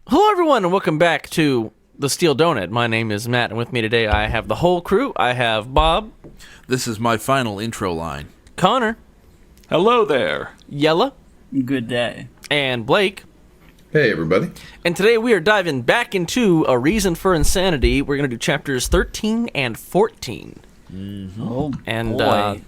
Hello, everyone, and welcome back to The Steel Donut. My name is Matt, and with me today I have the whole crew. I have Bob. This is my final intro line. Connor. Hello there. Yella. Good day. And Blake. Hey, everybody. And today we are diving back into A Reason for Insanity. We're going to do chapters 13 and 14. Mm-hmm. Oh, and, boy.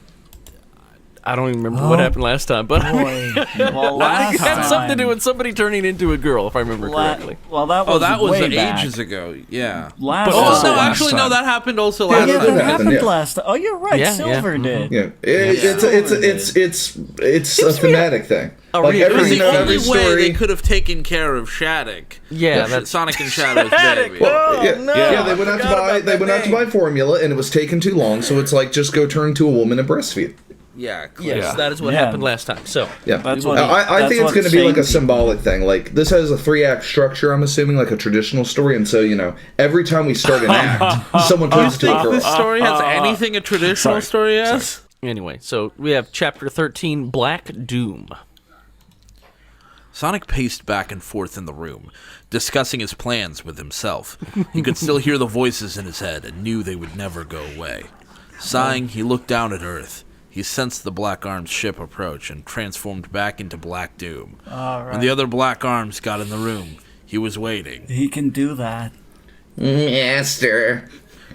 I don't even remember what happened last time, but Well, it had something to do with somebody turning into a girl, if I remember correctly. Well, that was way back. ages ago. Yeah. Last No, that happened also last yeah, time. that happened yeah. last time. Oh, you're right. Yeah, Silver yeah. did. Yeah, it's a thematic thing. Like It was everything the on only every way story. they could have taken care of Shattuck. Yeah, The that's Sonic and Shadow's baby. Oh, yeah, no. yeah, they went out to buy formula, and it was taking too long. So it's like just go turn to a woman and breastfeed. Yeah, Yes, Yeah. that is what Yeah. happened last time. So, Yeah, That's what I think it's that's going to be like a Shane- symbolic thing. Like this has a 3-act structure. I'm assuming like a traditional story, and so every time we start an act, someone turns to a girl. This story has anything a traditional story has? anyway, so we have chapter 13, Black Doom. Sonic paced back and forth in the room, discussing his plans with himself. He could still hear the voices in his head and knew they would never go away. Sighing, he looked down at Earth. He sensed the Black Arms ship approach and transformed back into Black Doom. All right. When the other Black Arms got in the room, he was waiting. He can do that. Master.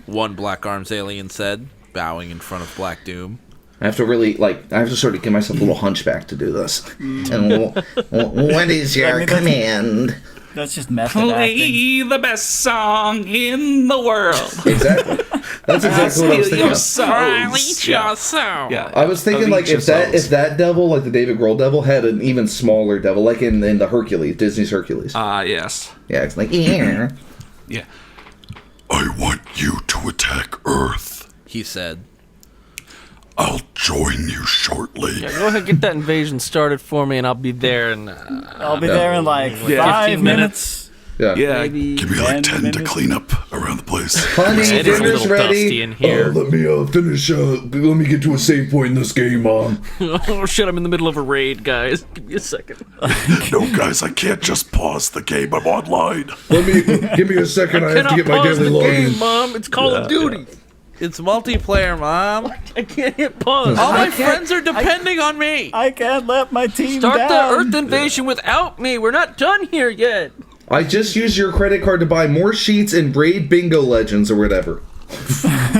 One Black Arms alien said, bowing in front of Black Doom. I have to really, I have to sort of give myself a little hunchback to do this. And what is your command? That's just method acting. Play the best song in the world. Exactly. That's exactly what I was thinking of. Silence your soul. Yeah. I was thinking, like, if that devil, like the David Grohl devil, had an even smaller devil, like in the Hercules, Disney's Hercules. Yes. Yeah, it's like, yeah. Yeah. I want you to attack Earth. He said. I'll join you shortly. Yeah, go ahead and get that invasion started for me, and I'll be there in... I'll be there in like 5 15 minutes. Yeah. Yeah. maybe... Give me like 10 to minutes. clean up around the place. Honey, It is a dinner's little dusty ready. in here. Let me finish. Let me get to a save point in this game, Mom. Oh, shit, I'm in the middle of a raid, guys. Give me a second. No, guys, I can't just pause the game. I'm online. Give me a second. I have to get my pause daily the game, login. Mom. It's Call of Duty. It's multiplayer, Mom. I can't hit pause. All my friends are depending on me. I can't let my team Start down. the Earth invasion without me. We're not done here yet. I just used your credit card to buy more sheets and Raid Bingo Legends or whatever.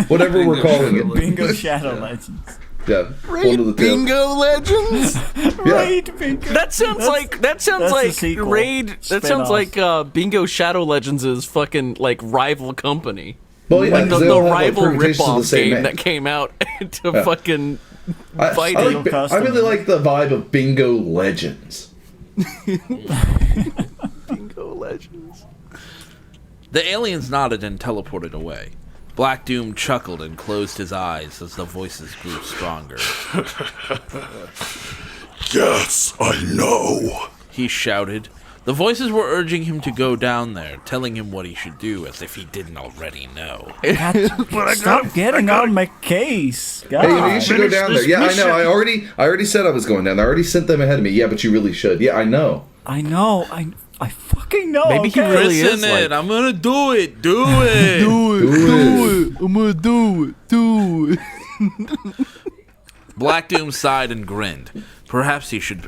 Whatever we're calling it. Bingo Shadow Legends. Yeah. Raid one of the two. Bingo Legends. Raid Bingo. That sounds like the sequel. Raid. That sounds Spin-off. like Bingo Shadow Legends is fucking like rival company. Well, yeah, Like the, 'cause they the all have, like, rival permutations of the ripoff same game name. that came out to Yeah. fucking I fight like it. Bi- I really like the vibe of Bingo Legends. Bingo Legends. The aliens nodded and teleported away. Black Doom chuckled and closed his eyes as the voices grew stronger. Yes, I know. He shouted. The voices were urging him to go down there, telling him what he should do as if he didn't already know. Stop getting on my case. God. Hey, you should go down there. Yeah, I know. I already said I was going down there. I already sent them ahead of me. Yeah, but you really should. Yeah, I know. I know. I fucking know. Maybe he okay? really is. Listen it, Like, I'm gonna do it. Do it. Do it. I'm gonna do it. Black Doom sighed and grinned. Perhaps he should...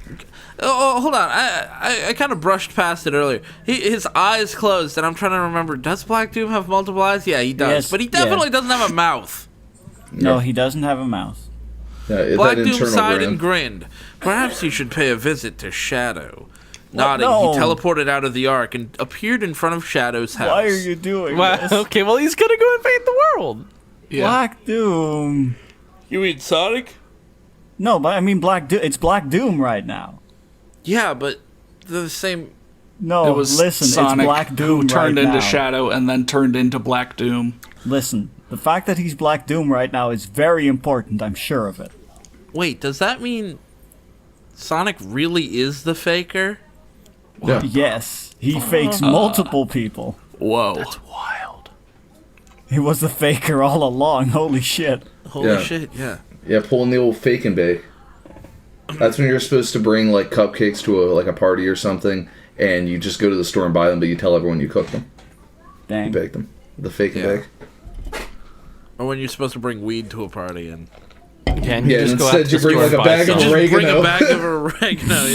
Oh, hold on. I kind of brushed past it earlier. His eyes closed, and I'm trying to remember. Does Black Doom have multiple eyes? Yeah, he does. Yes, But he definitely doesn't have a mouth. No, he doesn't have a mouth. Yeah, Black that Doom internal sighed grin. and grinned. Perhaps he should pay a visit to Shadow. Nodding, no. he teleported out of the Ark and appeared in front of Shadow's house. Why are you doing Wow, this? okay, well, he's gonna go invade the world. Black Doom. You mean Sonic? No, but I mean Black Doom. It's Black Doom right now. Yeah, but they're the same... No, It was listen, Sonic it's Black Doom who turned right into now. Shadow and then turned into Black Doom. Listen, the fact that he's Black Doom right now is very important. I'm sure of it. Wait, does that mean Sonic really is the faker? Yeah. Yes, he fakes multiple people. Whoa. Wild. He was the faker all along. Holy shit. Holy Yeah. shit, yeah. Yeah, pulling the old fake and bake. That's when you're supposed to bring like cupcakes to a party or something, and you just go to the store and buy them, but you tell everyone you cook them. Dang. You bake them. The fake and Yeah. bake. Or when you're supposed to bring weed to a party and Can you Yeah, just go out instead to you the bring store like a and buy bag of some? just bring a oregano. bag of oregano,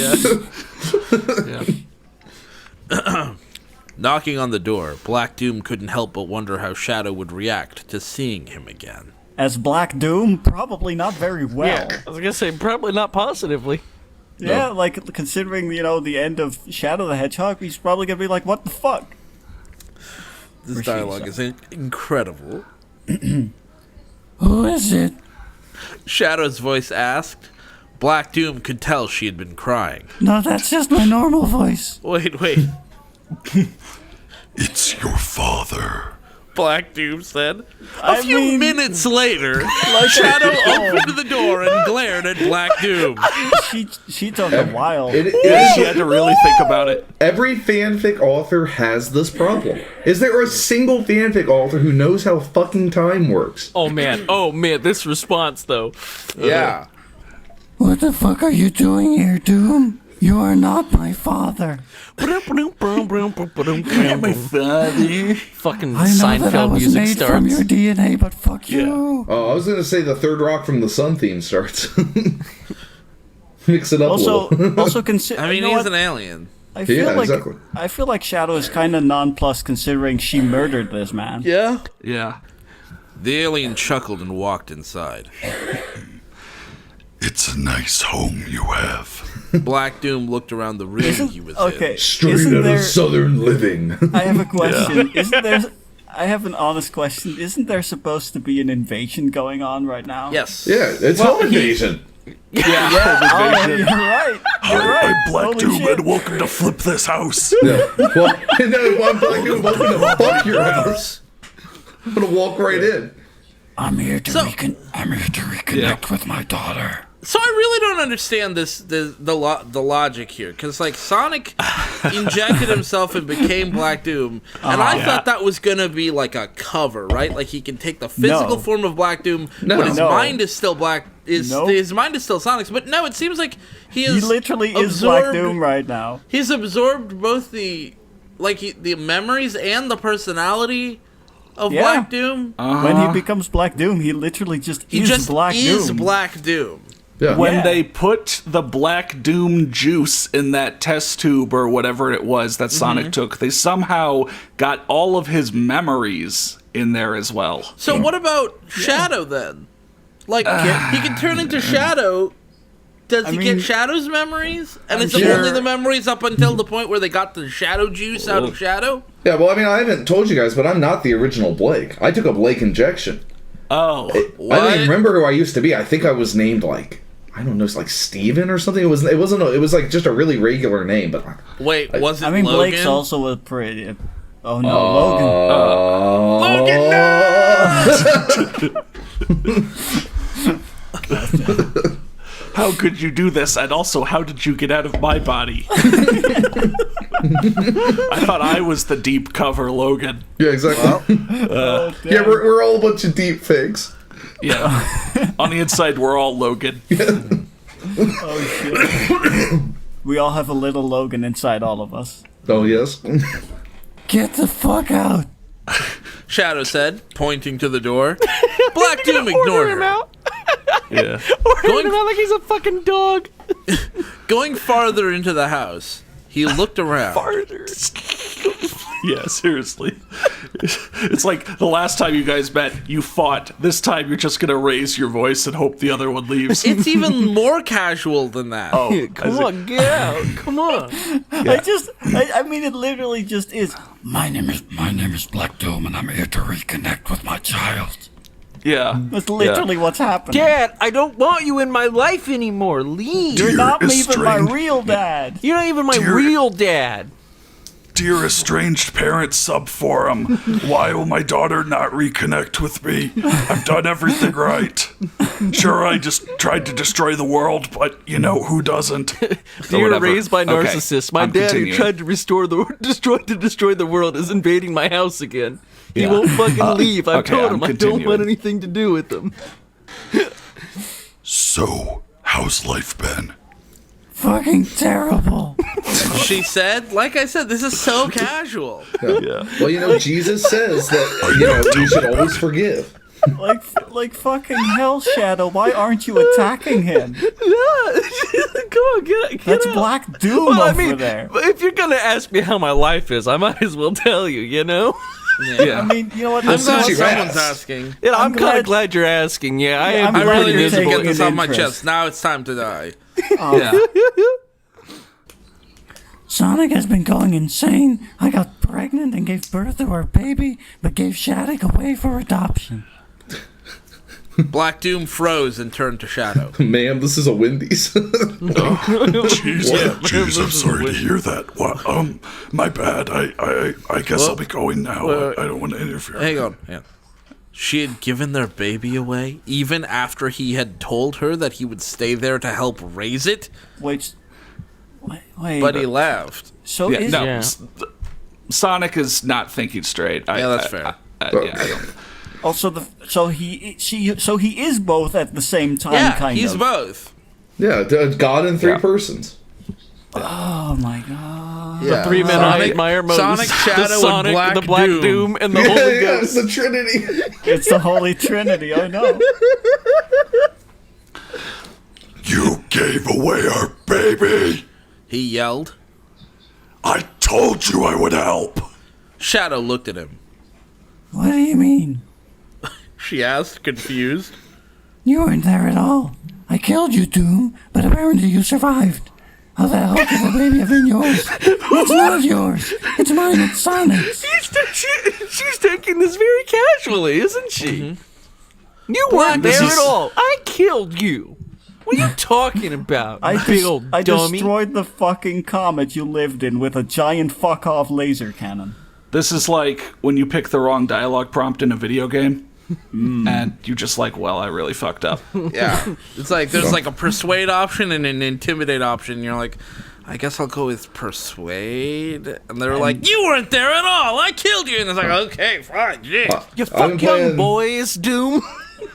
yeah. Knocking on the door, Black Doom couldn't help but wonder how Shadow would react to seeing him again. As Black Doom, probably not very well. Yeah, I was gonna say probably not positively. Yeah, like, considering, the end of Shadow the Hedgehog, he's probably gonna be like, what the fuck? This Appreciate dialogue is incredible. Who is it? Shadow's voice asked. Black Doom could tell she had been crying. No, that's just my normal voice. Wait. It's your father. Black Doom said. I A few mean- minutes later, Shadow opened the door and glared at Black Doom. She took a while. She had to really think about it. Every fanfic author has this problem. Is there a single fanfic author who knows how fucking time works? Oh man, this response though. Yeah. What the fuck are you doing here, Doom? You are not my father. Fucking I know that I Seinfeld was music made from your starts. DNA, but fuck you. Oh, I was gonna say the Third Rock from the Sun theme starts. Mix it up a little. Also consider. I mean, he's an alien. I feel like exactly. I feel like Shadow is kind of nonplussed considering she murdered this man. Yeah. Yeah. The alien chuckled and walked inside. It's a nice home you have. Black Doom looked around the room he was Okay, in. Straight isn't out there? of Southern living. I have a question. Isn't there? I have an honest question. Isn't there supposed to be an invasion going on right now? Yes. Yeah, it's home invasion. Yeah. Oh, you're right. You're right. I'm Black Holy Doom shit. and welcome to Flip This House. Yeah. Well, no, I'm Black Doom, welcome to fuck your house. I'm gonna walk right in. I'm here to reconnect with my daughter. So I really don't understand the logic here, because like Sonic injected himself and became Black Doom, and I thought that was gonna be like a cover, right? Like he can take the physical form of Black Doom, but his mind is still his mind is still Sonic's. But no, it seems like he literally is Black Doom right now. He's absorbed both the memories and the personality of Yeah. Black Doom. When he becomes Black Doom, he literally just He is just Black is Doom. Black Doom. Yeah. When they put the Black Doom juice in that test tube or whatever it was that Sonic took, they somehow got all of his memories in there as well. So what about Shadow then? Like he can turn into Shadow. Does he mean, get Shadow's memories? And I'm is it sure- only the memories up until the point where they got the Shadow juice out of Shadow? Yeah, well, I mean, I haven't told you guys, but I'm not the original Blake. I took a Blake injection. Oh. I don't even remember who I used to be. I think I was named like, I don't know, it's like Steven or something. It was like just a really regular name, but Wait, was it I mean, Logan? Blake's also a pretty. Oh no, Logan. How could you do this? And also, how did you get out of my body? I thought I was the deep cover Logan. yeah, exactly. Yeah, we're all a bunch of deep fakes. Yeah. On the inside, we're all Logan. Oh shit. We all have a little Logan inside all of us. Oh yes. Get the fuck out. Shadow said, pointing to the door. Black Doom ignored him her. out. Yeah. Ordering him out like he's a fucking dog. Going farther into the house, he looked around. Farther. Yeah, seriously. It's like the last time you guys met, you fought. This time you're just going to raise your voice and hope the other one leaves. It's even more casual than that. Oh, Come on, get out. Come on. I mean, it literally just is. My name is Black Doom, and I'm here to reconnect with my child. yeah. That's literally what's happening. Dad, I don't want you in my life anymore. Leave. You're not Dear even my estranged- real dad. You're not even my Dear- real dad. Dear estranged parent subforum, why will my daughter not reconnect with me? I've done everything right. Sure, I just tried to destroy the world, but you know who doesn't? You're whatever. raised by Okay, narcissists. My I'm dad, who continuing. tried to destroy the world, is invading my house again. He won't fucking leave. I've okay, told I'm him I don't continuing. want anything to do with him. So, how's life been? fucking terrible. She said, like I said, this is so casual. Yeah. Well, you know, Jesus says that, you know, you should always forgive. Like fucking hell, Shadow. Why aren't you attacking him? Come on, get That's out. Black Doom Well, I over mean, there. if you're gonna ask me how my life is, I might as well tell you. You know. Yeah. I mean, you know what? I'm since glad you someone's asked. asking. Yeah, I'm kind glad- of glad you're asking. Yeah, I am. I'm I glad really you're need to taking get this an off my interest. chest. Now it's time to die. Yeah. Sonic has been going insane. I got pregnant and gave birth to our baby, but gave Shattuck away for adoption. Black Doom froze and turned to Shadow. Ma'am, this is a Wendy's. Jeez, I'm sorry to hear that. Well, my bad. I guess I'll be going now. I don't want to interfere. Hang on. She had given their baby away, even after he had told her that he would stay there to help raise it? Wait. But he left. So Yeah, is no, Yeah. Sonic is not thinking straight. Yeah, that's fair. I don't. also so he is both at the same time. Yeah, kind he's of. both. Yeah, God in three Yeah. persons. Oh my god. Yeah. Three men Sonic, Nightmare modes. Sonic, Shadow, the Sonic, and the Black Doom, and the Holy Yeah, it's Ghost. the Trinity. It's the Holy Trinity. Oh no. You gave away our baby. He yelled. I told you I would help. Shadow looked at him. What do you mean? She asked, confused. You weren't there at all. I killed you, Doom, but apparently you survived. How the hell could the baby have been yours? It's not yours. It's mine. It's Sonic's. She's taking this very casually, isn't she? You weren't This there is- at all. I killed you. What are you talking about, big old I dummy? destroyed the fucking comet you lived in with a giant fuck-off laser cannon. This is like when you pick the wrong dialogue prompt in a video game, and you just like, well, I really fucked up. Yeah. It's like there's like a persuade option and an intimidate option. You're like, I guess I'll go with persuade. And they're like, you weren't there at all. I killed you. And it's like, okay, fine. Yeah. You I've fuck been young playing- boys, Doom.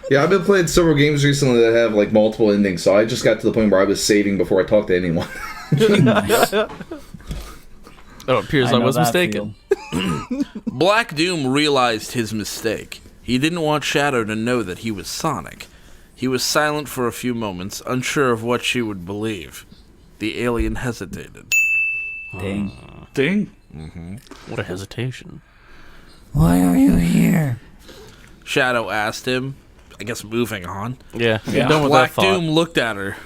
Yeah, I've been playing several games recently that have like multiple endings, so I just got to the point where I was saving before I talked to anyone. Oh, it appears I know was that mistaken. feel. Black Doom realized his mistake. He didn't want Shadow to know that he was Sonic. He was silent for a few moments, unsure of what she would believe. The alien hesitated. Dang. Ding. What a hesitation. Why are you here? Shadow asked him, I guess moving on. Yeah, Yeah. done with Black that thought. Doom looked at her.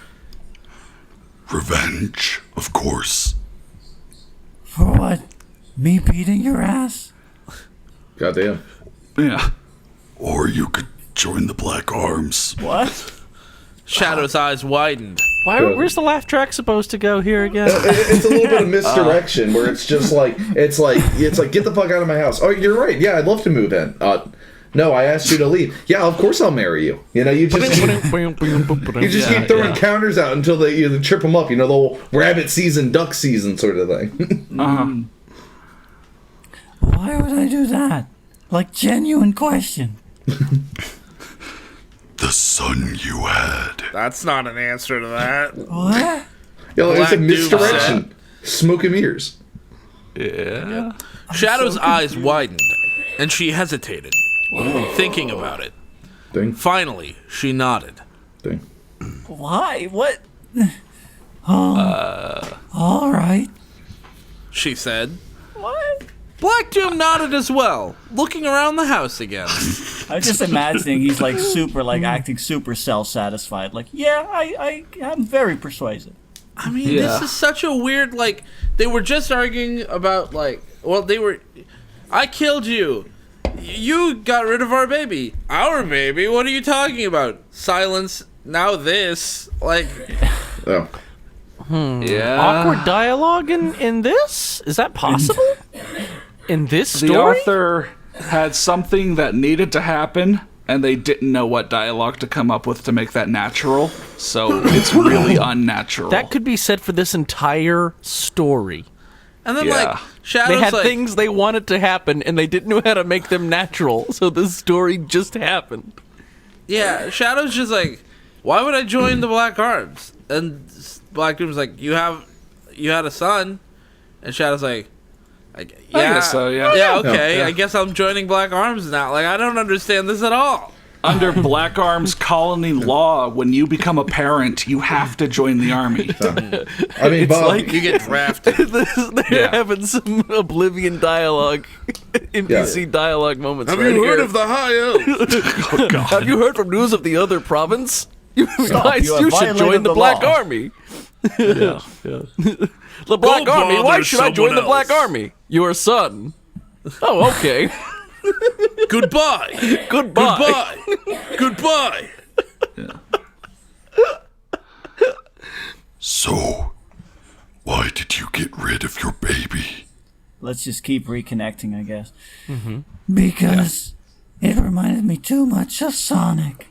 Revenge, of course. For what? Me beating your ass? Goddamn. Yeah. Or you could join the Black Arms. What? Shadow's eyes widened. Where's the laugh track supposed to go here again? It's a little bit of misdirection where it's just like it's like get the fuck out of my house. Oh, you're right. Yeah, I'd love to move in. No, I asked you to leave. Yeah, of course I'll marry you. You know, you just keep throwing counters out until they trip them up. You know, the whole rabbit season, duck season sort of thing. Why would I do that? Like, genuine question. The son you had. That's not an answer to that. What? Yo, it's a Black Doom misdirection. Smoke and mirrors. Yeah. Shadow's eyes widened, and she hesitated, thinking about it. Thing. Finally, she nodded. Thing. Why? What? All right. She said. What? Black Doom nodded as well, looking around the house again. I'm just imagining he's like super, like acting super self-satisfied. Like, yeah, I'm very persuasive. I mean, Yeah. this is such a weird, like, they were just arguing about, like, well, I killed you. You got rid of our baby. Our baby? What are you talking about? Silence. Now this. Like, Oh. Yeah. Awkward dialogue in this? Is that possible? In this story? The author had something that needed to happen, and they didn't know what dialogue to come up with to make that natural. So it's really unnatural. That could be said for this entire story. and then, Yeah. like, Shadow's They had like, things they wanted to happen, and they didn't know how to make them natural, so the story just happened. yeah, Shadow's just like, why would I join the Black Arms? And Black Doom's like, you had a son, and Shadow's like, yeah, I guess so, yeah. yeah, okay, Yeah. I guess I'm joining Black Arms now. Like, I don't understand this at all. Under Black Arms colony law, when you become a parent, you have to join the army. I mean, Bob, You get drafted. They're having some Oblivion dialogue, NPC dialogue moments. Have right you heard here. of the High Elves? Oh, God. Have you heard from news of the other province? You guys, you have you should violated join the the Black law. Army. Yeah. The Black Go Army. Why bother should I join the someone Black else. Army? Your son. Oh, okay. Goodbye. Goodbye. Goodbye. So, why did you get rid of your baby? Let's just keep reconnecting, I guess. Because it reminded me too much of Sonic.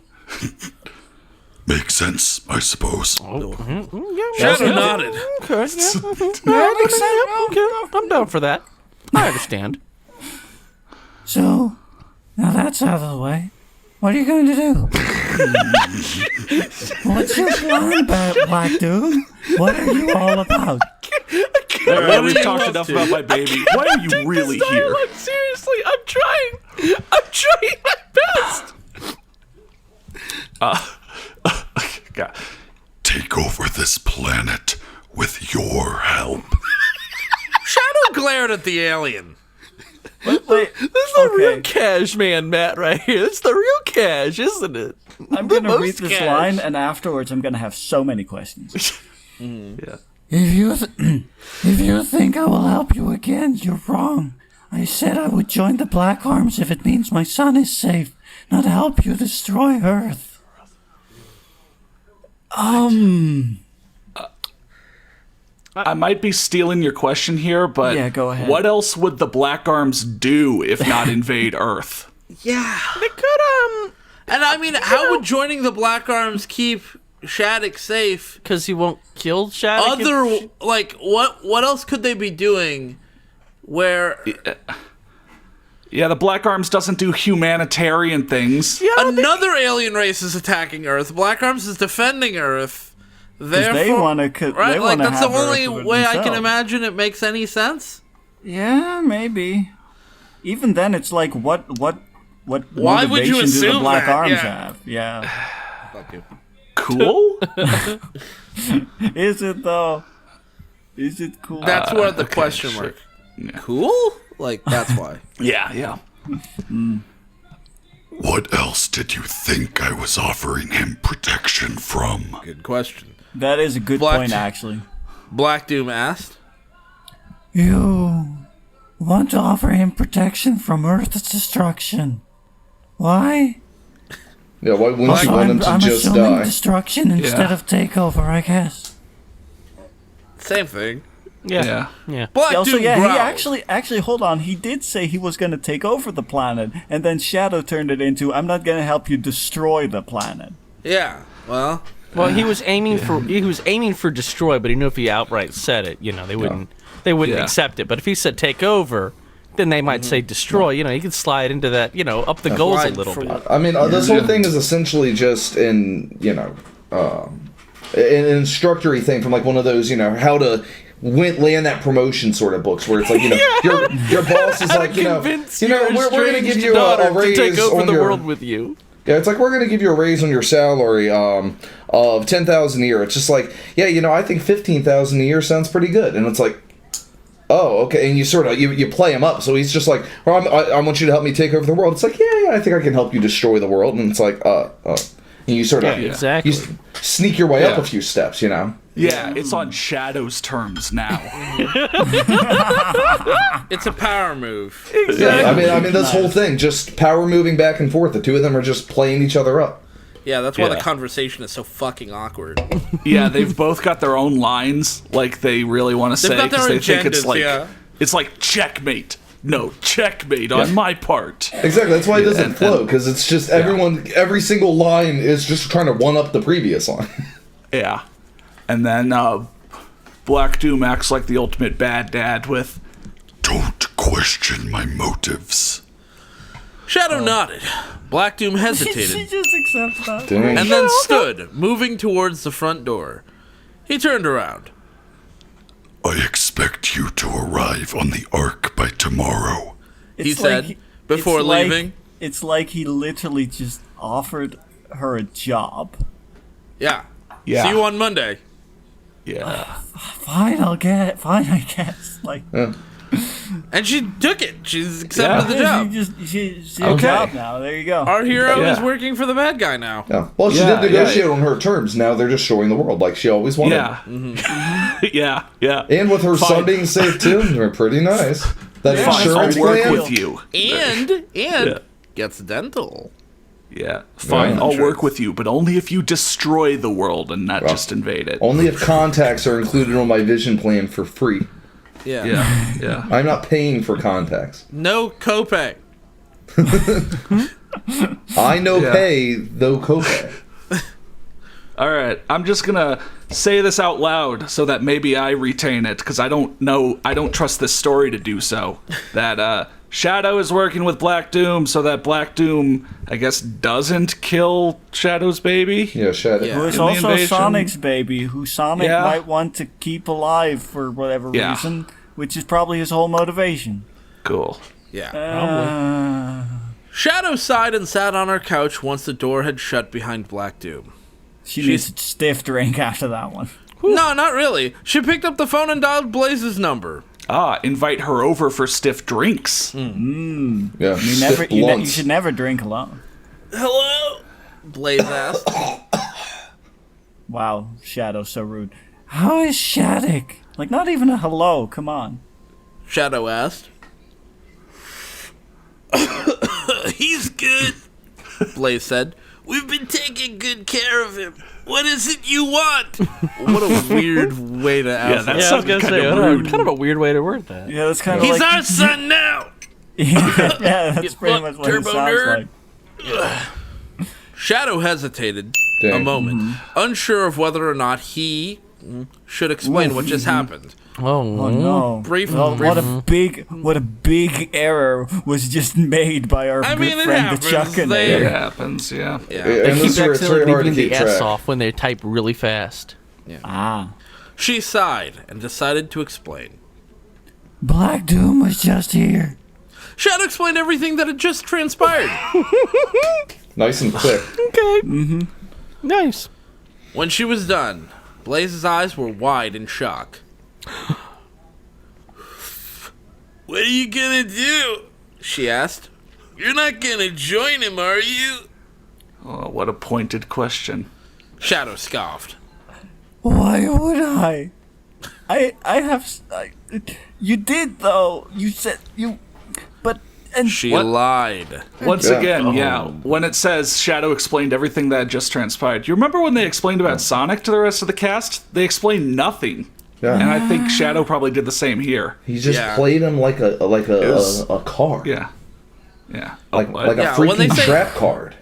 Makes sense, I suppose. Shadow nodded. Okay. Okay. I'm down for that. I understand. So, now that's out of the way. What are you going to do? What's your plan, Black Doom? What are you all about? All right, we've do you talked want enough to? about my baby. Why are you really here? Seriously, I'm trying my best. God. Take over this planet with your help. Shadow glared at the alien. Wait, This is the real okay. cash man, Matt, right here. This is the real cash, isn't it? I'm gonna Most read this cash. line, and afterwards I'm gonna have so many questions. If you if you think I will help you again, you're wrong. I said I would join the Black Arms if it means my son is safe, not help you destroy Earth. I might be stealing your question here, but Yeah, go ahead. what else would the Black Arms do if not invade Earth? Yeah. They could, And I mean, how would joining the Black Arms keep Shattuck safe? because he won't kill Shattuck. What else could they be doing where Yeah, the Black Arms doesn't do humanitarian things. another alien race is attacking Earth? Black Arms is defending Earth. Therefore, they wanna right? they Like wanna that's the have Earth only for way I can themselves. imagine it makes any sense. Yeah, maybe. Even then, it's like what Why would you motivation do the assume Black that? Arms Yeah. have? Yeah. Cool? Is it though? Is it cool? That's where the okay, question sure. mark. Cool? Like that's why. Yeah. What else did you think I was offering him protection from? Good question. That is a good Black- point, actually. Black Doom asked. You want to offer him protection from Earth's destruction. Why? yeah, why wouldn't you want him to I'm just assuming die? destruction instead of takeover, I guess. Same thing. Yeah. Black Also, Doom yeah, growled. he actually, hold on. He did say he was going to take over the planet, and then Shadow turned it into, "I'm not going to help you destroy the planet." Yeah. Well, Well, he was aiming for destroy, but he knew if he outright said it, they wouldn't Yeah. accept it. But if he said take over, then they might say destroy. He could slide into that, up the goals a Slide little for- bit. I mean, this whole thing is essentially just an instructory thing from like one of those, how to land that promotion sort of books where it's like, your boss is like, Convince we're going to estranged give you daughter a raise to take over on the your world with you. Yeah, it's like we're going to give you a raise on your salary of $10,000 a year. It's just like, I think $15,000 a year sounds pretty good, and it's like, oh, okay, and you sort of you play him up. So he's just like, well, I want you to help me take over the world. It's like, yeah, I think I can help you destroy the world, and it's like, and you sort of exactly. you sneak your way up Yeah. a few steps, Yeah, it's on Shadow's terms now. it's a power move. Yeah, I mean, this whole thing, just power moving back and forth. The two of them are just playing each other up. Yeah, that's why the Yeah. conversation is so fucking awkward. Yeah, they've both got their own lines, like they really want to say, got their because they own think it's agendas, like yeah. it's like checkmate. No, checkmate on my part. Exactly, that's why it doesn't and- flow, because it's just every single line is just trying to one up the previous line. Yeah, and then Black Doom acts like the ultimate bad dad with, Don't question my motives. Shadow nodded. Black Doom She hesitated just accepts that. Dang. and then stood, moving towards the front door. He turned around. I expect you to arrive on the Ark by tomorrow. He said before leaving. It's like he literally just offered her a job. Yeah. Yeah. See you on Monday. Yeah. Fine, I guess. Like, And she took it. She's accepted the job. She's Okay. a job now. There you go. Our hero Yeah. is working for the bad guy now. Yeah. Well, she Yeah, did negotiate yeah. on her terms. Now they're destroying the world like she always wanted. Yeah. Yeah. And with her Fine. son being safe too, they're pretty nice. That Fine, insurance I'll work plan. with you. And Yeah. gets dental. Yeah. Fine, Yeah. I'll work with you, but only if you destroy the world and not just invade it. Only if contacts are included on my vision plan for free. Yeah. Yeah. I'm not paying for contacts. No copay. I know Yeah. pay, though copay. All right, I'm just gonna say this out loud so that maybe I retain it, because I don't trust this story to do so. That Shadow is working with Black Doom so that Black Doom, I guess, doesn't kill Shadow's baby. Yeah, Shadow. Yeah. Who is in the also invasion. Sonic's baby, who Sonic Yeah. might want to keep alive for whatever Yeah. reason, which is probably his whole motivation. Cool. Yeah. Shadow sighed and sat on her couch once the door had shut behind Black Doom. She needs a stiff drink after that one. No, not really. She picked up the phone and dialed Blaze's number. Invite her over for stiff drinks. Yeah, You should never drink alone. Hello? Blaze asked. Wow, Shadow, so rude. How is Shattuck? Like, not even a hello, come on. Shadow asked. He's good, Blaze said. We've been taking good care of him. What is it you want? What a weird way to ask. that Yeah, I was sounds gonna kind say, of what a- rude. kind of a weird way to word that. Yeah, that's kind of He's like... our son now. yeah, that's pretty much what it Turbo sounds nerd. like. Shadow hesitated a Dang. moment, unsure of whether or not he should explain what just happened. Oh no! Brief- Well, brief- what a big error was just made by our I good mean, it friend happens. the Chuckinator. They- It happens, yeah. Yeah. And They this keep is where it's very accidentally hard to leaving keep the S track. off when they type really fast. Ah, She sighed and decided to explain. Black Doom was just here. Shadow explained everything that had just transpired. Nice and quick. Okay. Nice. When she was done, Blaze's eyes were wide in shock. What are you gonna do? She asked. You're not gonna join him, are you? Oh, what a pointed question. Shadow scoffed. why would I? You did though. You said you, but and She What? lied. Once Yeah. again, when it says Shadow explained everything that had just transpired, you remember when they explained about Sonic to the rest of the cast? They explained nothing. Yeah. And I think Shadow probably did the same here. He just Yeah. played him like a was- card. Yeah. Yeah. Like what? like a Yeah, when they freaking say- trap card.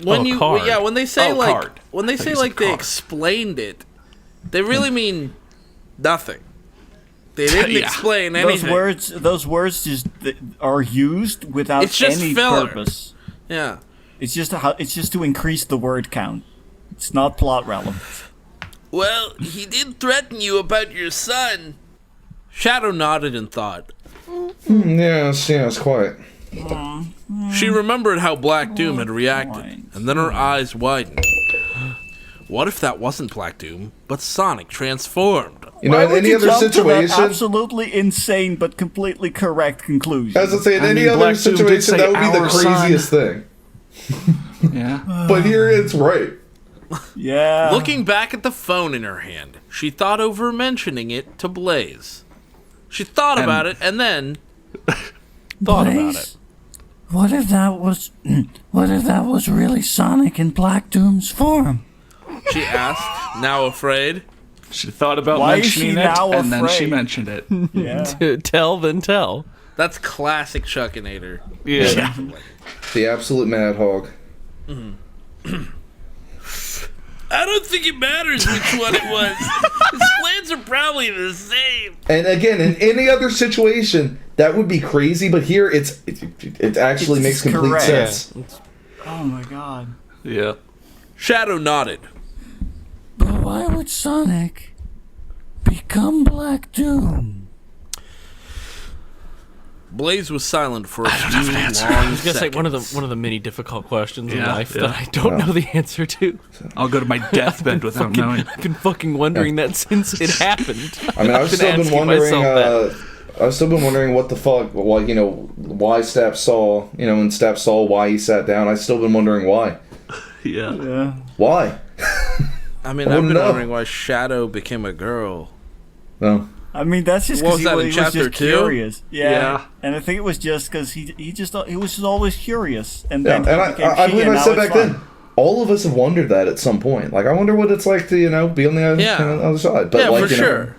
When card. when they say Oh, like card. when they say you like said they card. explained it, they really mean nothing. They didn't Yeah. explain anything. those words just are used without It's just any filler. purpose. Yeah. It's just to increase the word count. It's not plot relevant. Well, he did threaten you about your son. Shadow nodded in thought. Yes, quite. She remembered how Black Doom had reacted, point. and then her eyes widened. What if that wasn't Black Doom, but Sonic transformed? You know, Why in would any you other jump to that situation, absolutely insane but completely correct conclusion? as I say, in I any mean, other Black Doom did situation, say that would be the our son. craziest thing. Yeah. But here it's right. Yeah. Looking back at the phone in her hand, she thought over mentioning it to Blaze. She thought about it and then thought about it. Blaze? What if that was really Sonic in Black Doom's form? She asked, now afraid. She thought about Why is she mentioning it, now and then she afraid? mentioned it. Yeah. Tell then tell. That's classic Chuckinator. Yeah. The absolute Mad Hog. I don't think it matters which one it was. His plans are probably the same. And again, in any other situation, that would be crazy. But here, it actually It's makes complete correct. sense. Oh my god. Yeah. Shadow nodded. But why would Sonic become Black Doom? Blaze was silent for a few long I was gonna say seconds. one of the many difficult questions in Yeah, life yeah. that I don't know the answer to. I'll go to my deathbed without knowing. I've been fucking wondering that since it happened. I mean, I've still been asking wondering. myself that. I've still been wondering what the fuck, why why Stapp saw, when Stapp saw why he sat down. I've still been wondering why. Yeah. Yeah. Why? I mean, I I've been wouldn't know. wondering why Shadow became a girl. No. I mean, that's just What because was that, in he was chapter just 2? curious. Yeah. Yeah. And I think it was just because he was just always curious, and Yeah, then and he became I she, believe and I now said it's back fun. then. All of us have wondered that at some point. Like, I wonder what it's like to be on the other side. But Yeah, like, for sure.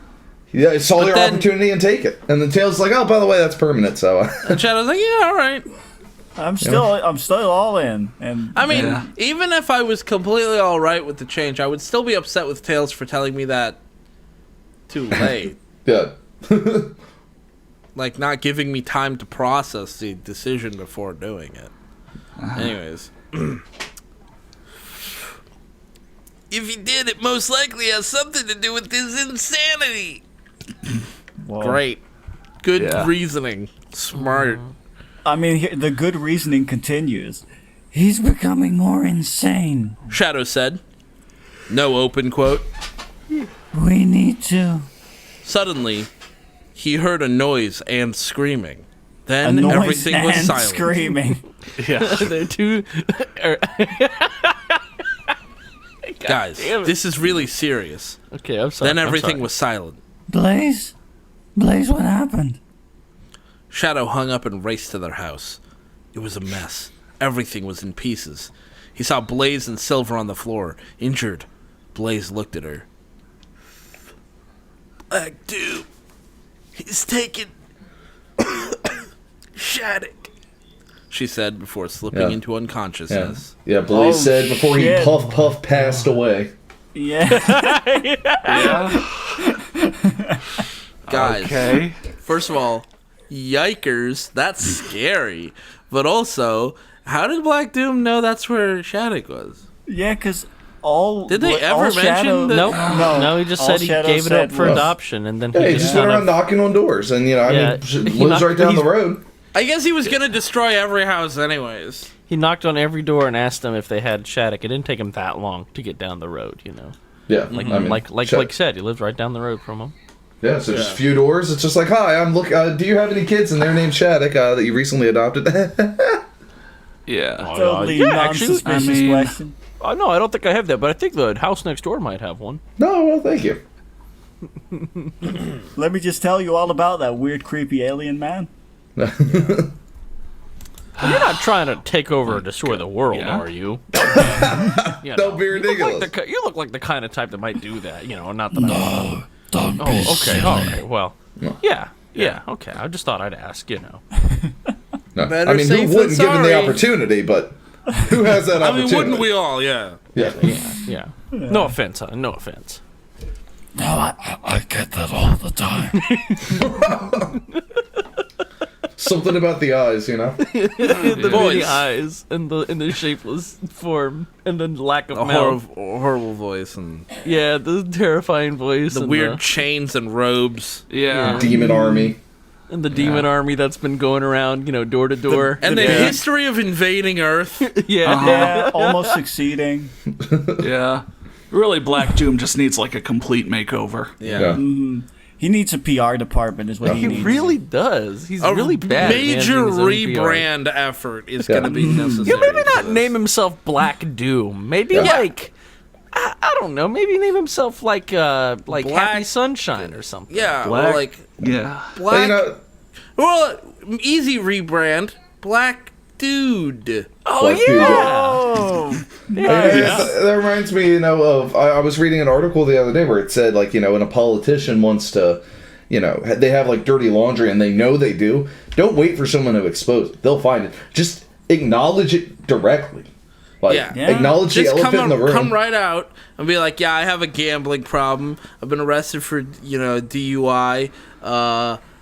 Yeah, saw But your then- opportunity and take it. And the tail's like, oh, by the way, that's permanent. So And Shadow's like, yeah, all right. I'm still all in, and I mean, Yeah. even if I was completely all right with the change, I would still be upset with Tails for telling me that too late. yeah. Like, not giving me time to process the decision before doing it. Anyways. If he did, it most likely has something to do with his insanity. well, Great. Good Yeah. reasoning. Smart. I mean, the good reasoning continues. He's becoming more insane. Shadow said. No open quote. We need to. Suddenly, he heard a noise and screaming. A Then noise everything was and silent. screaming. Yeah. They're two. Guys, damn it. this is really serious. Okay, I'm sorry. Then I'm everything sorry. was silent. Blaze? Blaze, what happened? Shadow hung up and raced to their house. It was a mess. Everything was in pieces. He saw Blaze and Silver on the floor, injured. Blaze looked at her. Black Doom. He's taken Shattuck, she said before slipping Yeah. into Yeah. unconsciousness. Yeah, Blaze Oh, said before shit. he puff passed away. Yeah. Guys, Okay. first of all, yikers, that's scary. But also, how did Black Doom know that's where Shattuck was? Yeah, because all Did they all ever mention Shadow, that- Nope. No, No, he just all said he Shadow gave it said up for was- adoption, and then Yeah, he just just went kind around of. knocking on doors, and Yeah, he he lives right down the he's- road. I guess he was gonna destroy every house anyways. He knocked on every door and asked them if they had Shattuck. It didn't take him that long to get down the road, you know. Yeah, Like I mean, like shut- Blake said, he lives right down the road from him. Yeah, so just a few doors. It's just like, hi, I'm do you have any kids? And they're named Shattuck that you recently adopted. Yeah. Totally yeah, actually, non-suspicious I mean- question. No, I don't think I have that, but I think the house next door might have one. No, well, thank you. Let me just tell you all about that weird, creepy alien man. You're not trying to take over or destroy the world, Yeah. are you? You Don't be you look ridiculous. like the, you look like the kind of type that might do that. You know, not that. I Don't be Oh, okay. silly. All right. Well, yeah. Okay. I just thought I'd ask. You know. No. Better I mean, safe who than wouldn't given the sorry. opportunity, but who has that I opportunity? mean, wouldn't we all? Yeah. Yeah. Yeah. No offense, huh? No offense. No, I get that all the time. Something about the eyes, you know? The Voice. many eyes and the shapeless form and the lack of A mouth. horrible voice and Yeah, the terrifying voice. the and weird chains and robes. Yeah. Demon army. and the demon army that's been going around, you know, door to door. And the Yeah. history of invading Earth. Yeah. Yeah, almost succeeding. Yeah. Really, Black Doom just needs like a complete makeover. Yeah. He needs a PR department, is what he He needs. really does. He's A really bad. at major managing his own PR. rebrand effort is going to be necessary. Yeah, maybe for not this. name himself Black Doom. Maybe like I don't know. Maybe name himself like Black- Happy Sunshine or something. Yeah, Black- or like Yeah. But, Black. you know, Well, easy rebrand. Black Dude. Oh Black Dude, yeah. that reminds me, you know, of I was reading an article the other day where it said, like, you know, when a politician wants to, you know, they have like dirty laundry and they know they do. Don't wait for someone to expose it. They'll find it. Just acknowledge it directly. Like, Yeah. Yeah. acknowledge the Just elephant in the room. come right out and be like, yeah, I have a gambling problem. I've been arrested for, you know, DUI.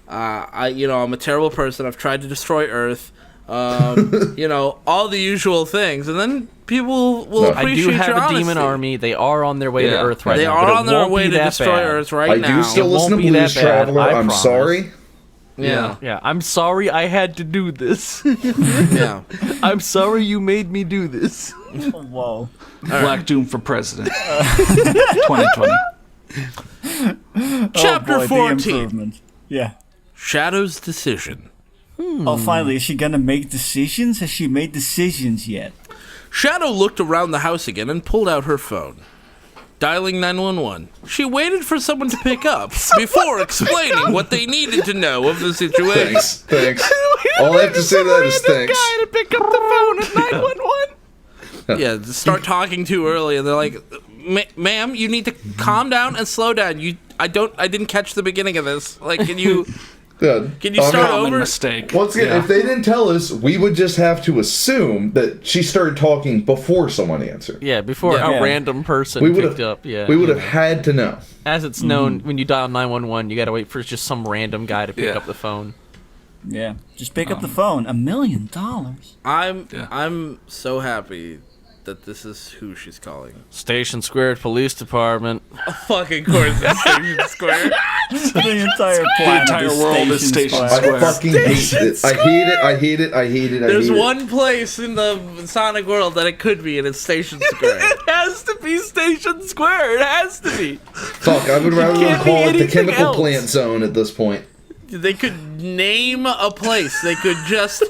I'm a terrible person. I've tried to destroy Earth. all the usual things, and then people will No. appreciate I do have your a demon honesty. army. They are on their way to Yeah. Earth right They now. are but it on their won't way be to that destroy bad. Earth right I now. do still It listen to won't be Blues that bad, Traveler. I I'm promise. sorry. Yeah, Yeah, I'm sorry I had to do this. yeah. I'm sorry you made me do this. Whoa. Black Doom for president. 2020. Chapter Oh boy, the 14. improvement. Yeah. Shadow's decision. Oh, finally, is she gonna make decisions? Has she made decisions yet? Shadow looked around the house again and pulled out her phone. Dialing 911. She waited for someone to pick up before explaining what they needed to know of the situation. Thanks. All I have to say to that is thanks. Guy to pick up the phone at 911. Yeah, to start talking too early, and they're like, "Ma'am, you need to calm down and slow down. I didn't catch the beginning of this. Like, can you Good. start Common over?" mistake. Once again, if they didn't tell us, we would just have to assume that she started talking before someone answered. Yeah, before Yeah. a random person We would picked have. up. Yeah, We would have had to know. As it's known, when you dial 911, you gotta wait for just some random guy to pick Yeah. up the phone. Yeah. Just pick up the phone. $1 million. I'm so happy that this is who she's calling. Station Square Police Department. Fucking course, it's Station Square. The entire planet entire world is Station I Square. fucking hate it. I hate it. I hate it. I hate it. I There's hate one place in the Sonic world that it could be, and it's Station Square. It has to be Station Square. It has to be. It. Fuck, I would rather can't call be it the anything chemical else. plant zone at this point. They could name a place. They could just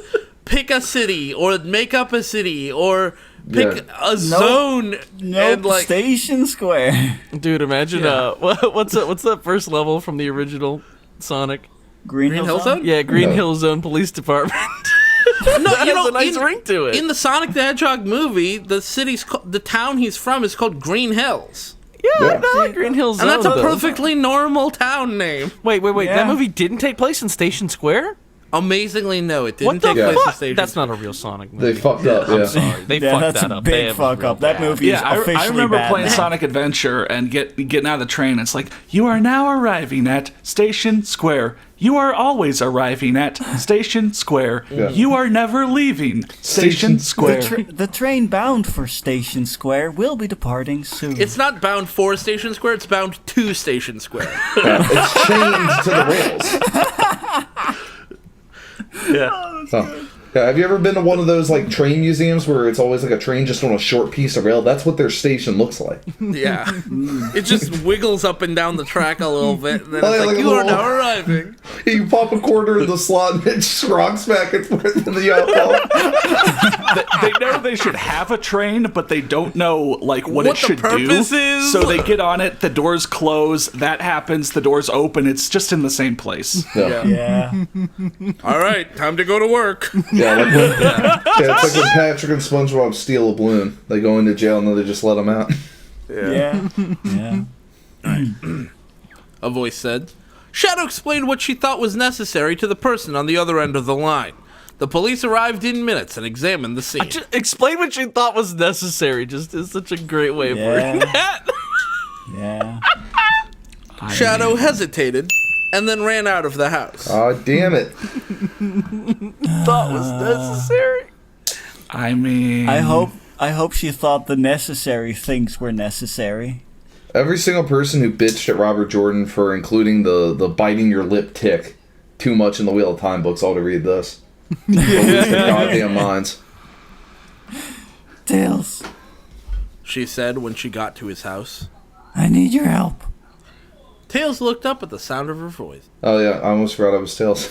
pick a city, or make up a city, or pick a zone. And Nope. Station Square. Dude, imagine what's that first level from the original Sonic? Green Hill Hill Zone? Zone? Yeah, Green No. Hill Zone Police Department. No, That has a nice ring to it. In the Sonic the Hedgehog movie, the town he's from is called Green Hills, Yeah, I like Green Hill Zone. and that's a though. perfectly normal town name. Wait. Yeah. That movie didn't take place in Station Square? Amazingly, no, it didn't What the take place in fuck? Station. That's not a real Sonic They movie. fucked up. Yeah. Sorry, they Yeah, fucked that's that a up. They big have fuck real up. That bad. movie is Yeah, officially I remember bad playing now. Sonic Adventure and getting out of the train. It's like, you are now arriving at Station Square. You are always arriving at Station Square. Yeah. You are never leaving Station Station Square. The train bound for Station Square will be departing soon. It's not bound for Station Square; it's bound to Station Square. It's chained to the rails. Oh. Yeah, have you ever been to one of those like train museums where it's always like a train just on a short piece of rail? That's what their station looks like. Yeah, it just wiggles up and down the track a little bit, and then Oh, it's yeah, like, like a "You are little- now arriving." You pop a quarter in the slot and it just rocks back and forth in the outfall. They know they should have a train, but they don't know like what What it the should do. purpose is. So they get on it, the doors close, that happens, the doors open, it's just in the same place. Yeah. Yeah. All right, time to go to work. Yeah, like when, it's like when Patrick and SpongeBob steal a balloon. They go into jail and then they just let them out. Yeah. Yeah. A voice said. Shadow explained what she thought was necessary to the person on the other end of the line. The police arrived in minutes and examined the scene. Just explain what you thought was necessary. Just is such a great way of Yeah. wording that. Yeah. Shadow hesitated and then ran out of the house. Aw, damn it. Thought was necessary. I mean, I hope she thought the necessary things were necessary. Every single person who bitched at Robert Jordan for including the biting your lip tick too much in the Wheel of Time books ought to read this. Lose their goddamn minds. Tails, She said when she got to his house. I need your help. Tails looked up at the sound of her voice. Oh yeah, I almost forgot I was Tails.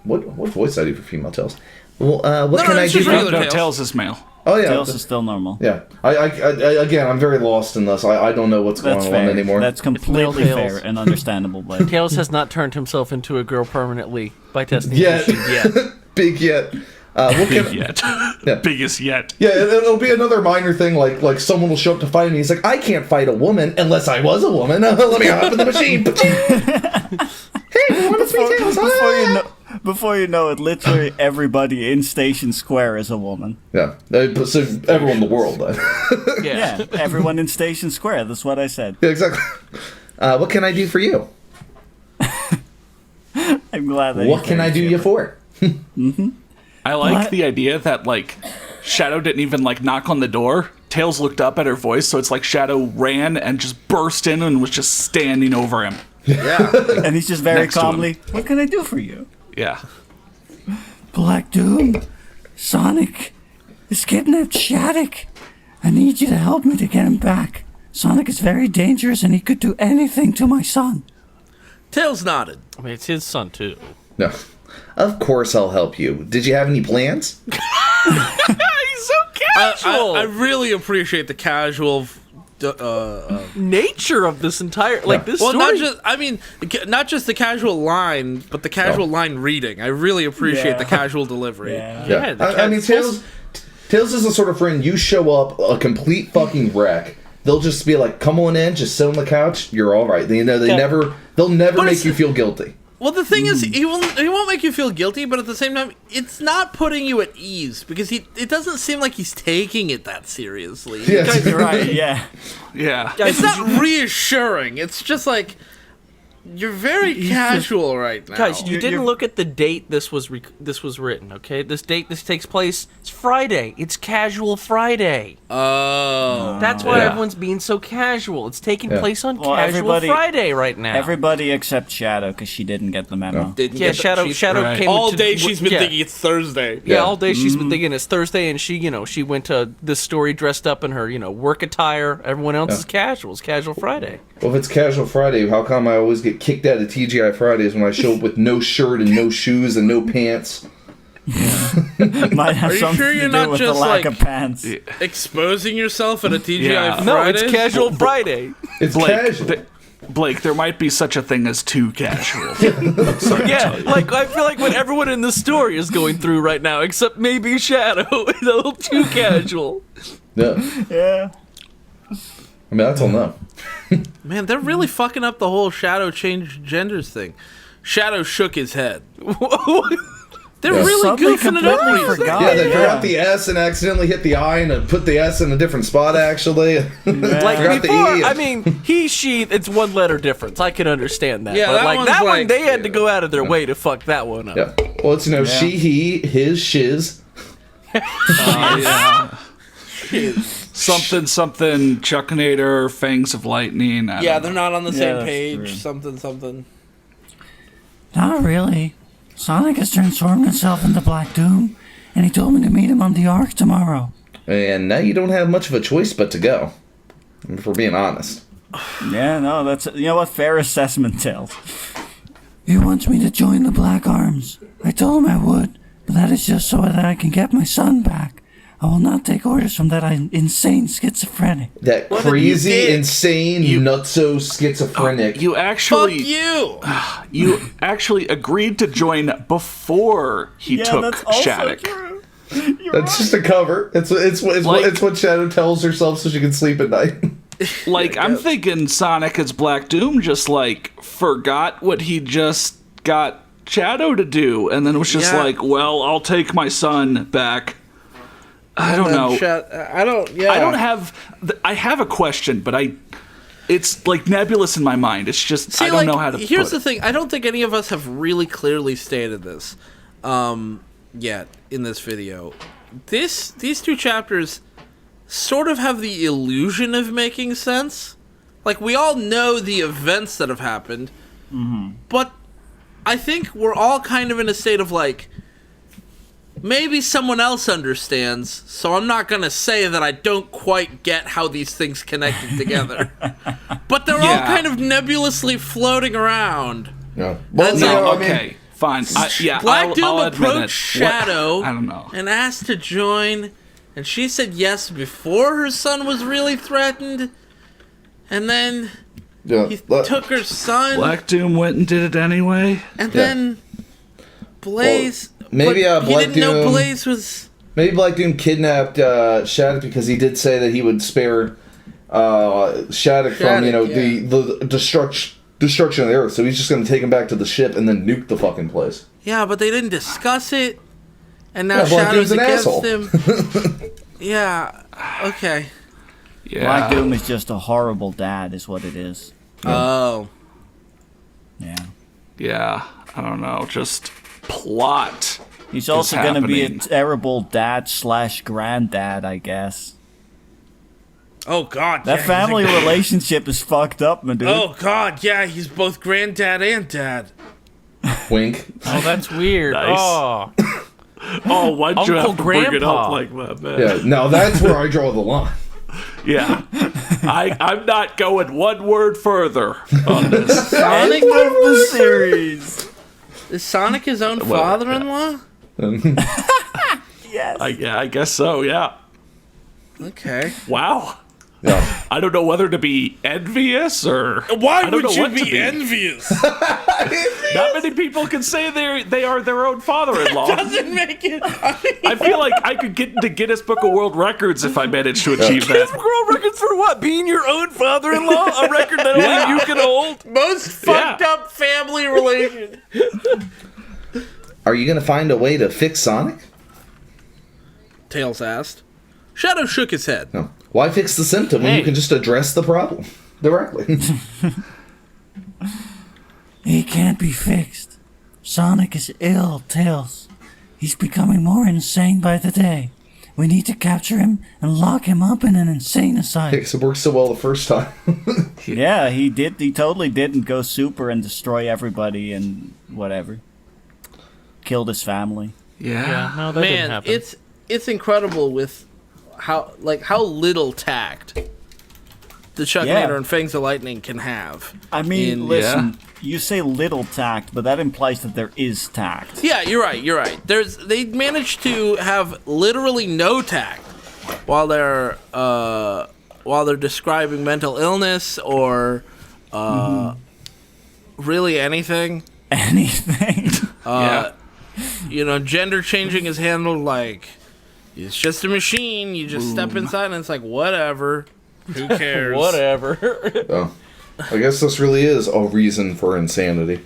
What voice did I do for female Tails? Well, what No, can no, I it's do? just For... regular no, Tails. Tails is male. Oh yeah, Tails is still normal. yeah. I again, I'm very lost in this. I don't know what's That's going on fair. anymore. That's completely Tails. fair and understandable, but Tails has not turned himself into a girl permanently by testing the Yet. machine yet. Big yet. What Big can... yet. Yeah. Biggest yet. Yeah, it'll be another minor thing, like someone will show up to fight me. He's like, I can't fight a woman unless I was a woman. Let me hop in the machine. Hey, everyone, it's me, Tails. before you know it, literally everybody in Station Square is a woman. Yeah, so everyone in the world. Then. Yeah, everyone in Station Square. That's what I said. Yeah, exactly. What can I do for you? I'm glad that. What can I do you for? I like What? the idea that, like, Shadow didn't even, like, knock on the door. Tails looked up at her voice, so it's like Shadow ran and just burst in and was just standing over him. Yeah. And he's just very Next to him. calmly, what can I do for you? Yeah. Black Doom, Sonic has kidnapped Shattuck. I need you to help me to get him back. Sonic is very dangerous and he could do anything to my son. Tails nodded. I mean, it's his son too. No. Of course I'll help you. Did you have any plans? He's so casual. I really appreciate the casual Nature of this entire this well, story. not just the casual line, but the casual line reading. I really appreciate the casual delivery. Yeah, the I mean, Tails is the sort of friend you show up a complete fucking wreck. They'll just be like, "Come on in, just sit on the couch. You're all right." You know, they'll never make you feel guilty. Well, the thing is, he won't make you feel guilty, but at the same time, it's not putting you at ease because it doesn't seem like he's taking it that seriously. Yeah. You're right, yeah. Yeah. It's not reassuring. It's just like you're very casual right now. Guys, you didn't you're- look at the date this was written, okay? This takes place. It's Friday. It's Casual Friday. Oh, That's why Yeah. everyone's being so casual. It's taking place on Well, Casual everybody- Friday right now. Everybody except Shadow, because she didn't get the memo. Yeah, Shadow right. came all to- day. She's been yeah. thinking it's Thursday. Yeah, all day she's been thinking it's Thursday, and she went to this story dressed up in her work attire. Everyone else is casual. It's Casual Friday. Well, if it's Casual Friday, how come I always get kicked out of TGI Fridays when I show up with no shirt and no shoes and no pants? Might have Are you something sure you're to do not with the just, lack like- of pants. Exposing yourself at a TGI Yeah. Fridays? No, it's Casual Friday. It's Blake, casual. Blake, there might be such a thing as too casual. Yeah, like I feel like what everyone in the story is going through right now, except maybe Shadow, is a little too casual. Yeah. Yeah. I mean, that's all no. Man, they're really fucking up the whole Shadow change genders thing. Shadow shook his head. They're Yeah. really Suddenly goofing it up. completely recently. forgot. Yeah, they forgot the S and accidentally hit the I and put the S in a different spot, actually. Like Forgot the before, E. I mean, he, she, it's one letter difference. I can understand that. Yeah, but that like one's that one, like- they had to go out of their way to fuck that one up. Yeah. Well, it's, she, he, his, shiz. Something, Chuckinator, Fangs of Lightning. I Yeah, don't they're know. not on the Yeah, same that's page. true. Something. Not really. Sonic has transformed himself into Black Doom, and he told me to meet him on the Ark tomorrow. And now you don't have much of a choice but to go. If we're being honest. Yeah, no, that's, what, fair assessment, Tails. He wants me to join the Black Arms. I told him I would, but that is just so that I can get my son back. I will not take orders from that insane schizophrenic. That What crazy, did you did? insane, nutso schizophrenic. You Fuck actually, you! you actually agreed to join before he Yeah, took that's also Shattuck. true. That's just a cover. It's what Shadow tells herself so she can sleep at night. Like, I'm thinking Sonic as Black Doom just, like, forgot what he just got Shadow to do, and then was just Yeah. like, well, I'll take my son back. I don't know. I don't. Yeah. I don't have. I have a question, but it's like nebulous in my mind. It's just See, I don't know how to. Here's put the it. thing. I don't think any of us have really clearly stated this yet in this video. These two chapters sort of have the illusion of making sense. Like, we all know the events that have happened, but I think we're all kind of in a state of like, maybe someone else understands, so I'm not going to say that I don't quite get how these things connected together. But they're all Yeah. kind of nebulously floating around. No. Well, That's you all. know, I mean, Okay, fine. Black Doom I'll admit approached it. Shadow What? I don't know. and asked to join, and she said yes before her son was really threatened, and then yeah, he took her son, Black Doom went and did it anyway. and then Blaze... maybe, but he Black didn't know Doom- Blaze was... maybe Black Doom kidnapped Shattuck because he did say that he would spare Shattuck from, Shattuck, the destruction of the Earth. So he's just going to take him back to the ship and then nuke the fucking place. Yeah, but they didn't discuss it, and now Yeah, Black Shadow's Doom's an against asshole. him. Yeah, okay. Yeah. Black Doom is just a horrible dad, is what it is. Oh. Yeah. Yeah. I don't know. Just plot. He's also going to be a happening. terrible dad / granddad, I guess. Oh God, That family relationship is fucked up, my dude. Oh God, yeah, he's both granddad and dad. Wink. Oh, that's weird. Nice. Oh, Oh, why'd you Uncle have to bring it Grandpa. up like that, man? Yeah. Now that's where I draw the line. Yeah. I'm not going one word further on this. Sonic of the series. Is Sonic his own father-in-law? Yes. I guess so, yeah. Okay. Wow. Yeah. I don't know whether to be envious or Why I don't would know you what to be envious? Not many people can say they are their own father-in-law. Doesn't make it. I feel like I could get into Guinness Book of World Records if I managed to achieve Guinness that. World Records for what? Being your own father-in-law? A record that Yeah. only you can hold? Most fucked up family relation. Are you gonna find a way to fix Sonic? Tails asked. Shadow shook his head. No. Why fix the symptom when you can just address the problem directly? He can't be fixed. Sonic is ill, Tails. He's becoming more insane by the day. We need to capture him and lock him up in an insane asylum. Because it worked so well the first time. Yeah, he did. He totally didn't go super and destroy everybody and whatever. Killed his family. Yeah, no, that didn't Man, happen. it's incredible with how little tact the Chuckinator Yeah. and Fangs of Lightning can have. I mean, In- listen, you say little tact, but that implies that there is tact. Yeah, you're right. They managed to have literally no tact while they're describing mental illness or really anything. Anything. Gender changing is handled like it's just a machine. You just step inside and it's like whatever. Who cares? Whatever. Oh. I guess this really is a reason for insanity.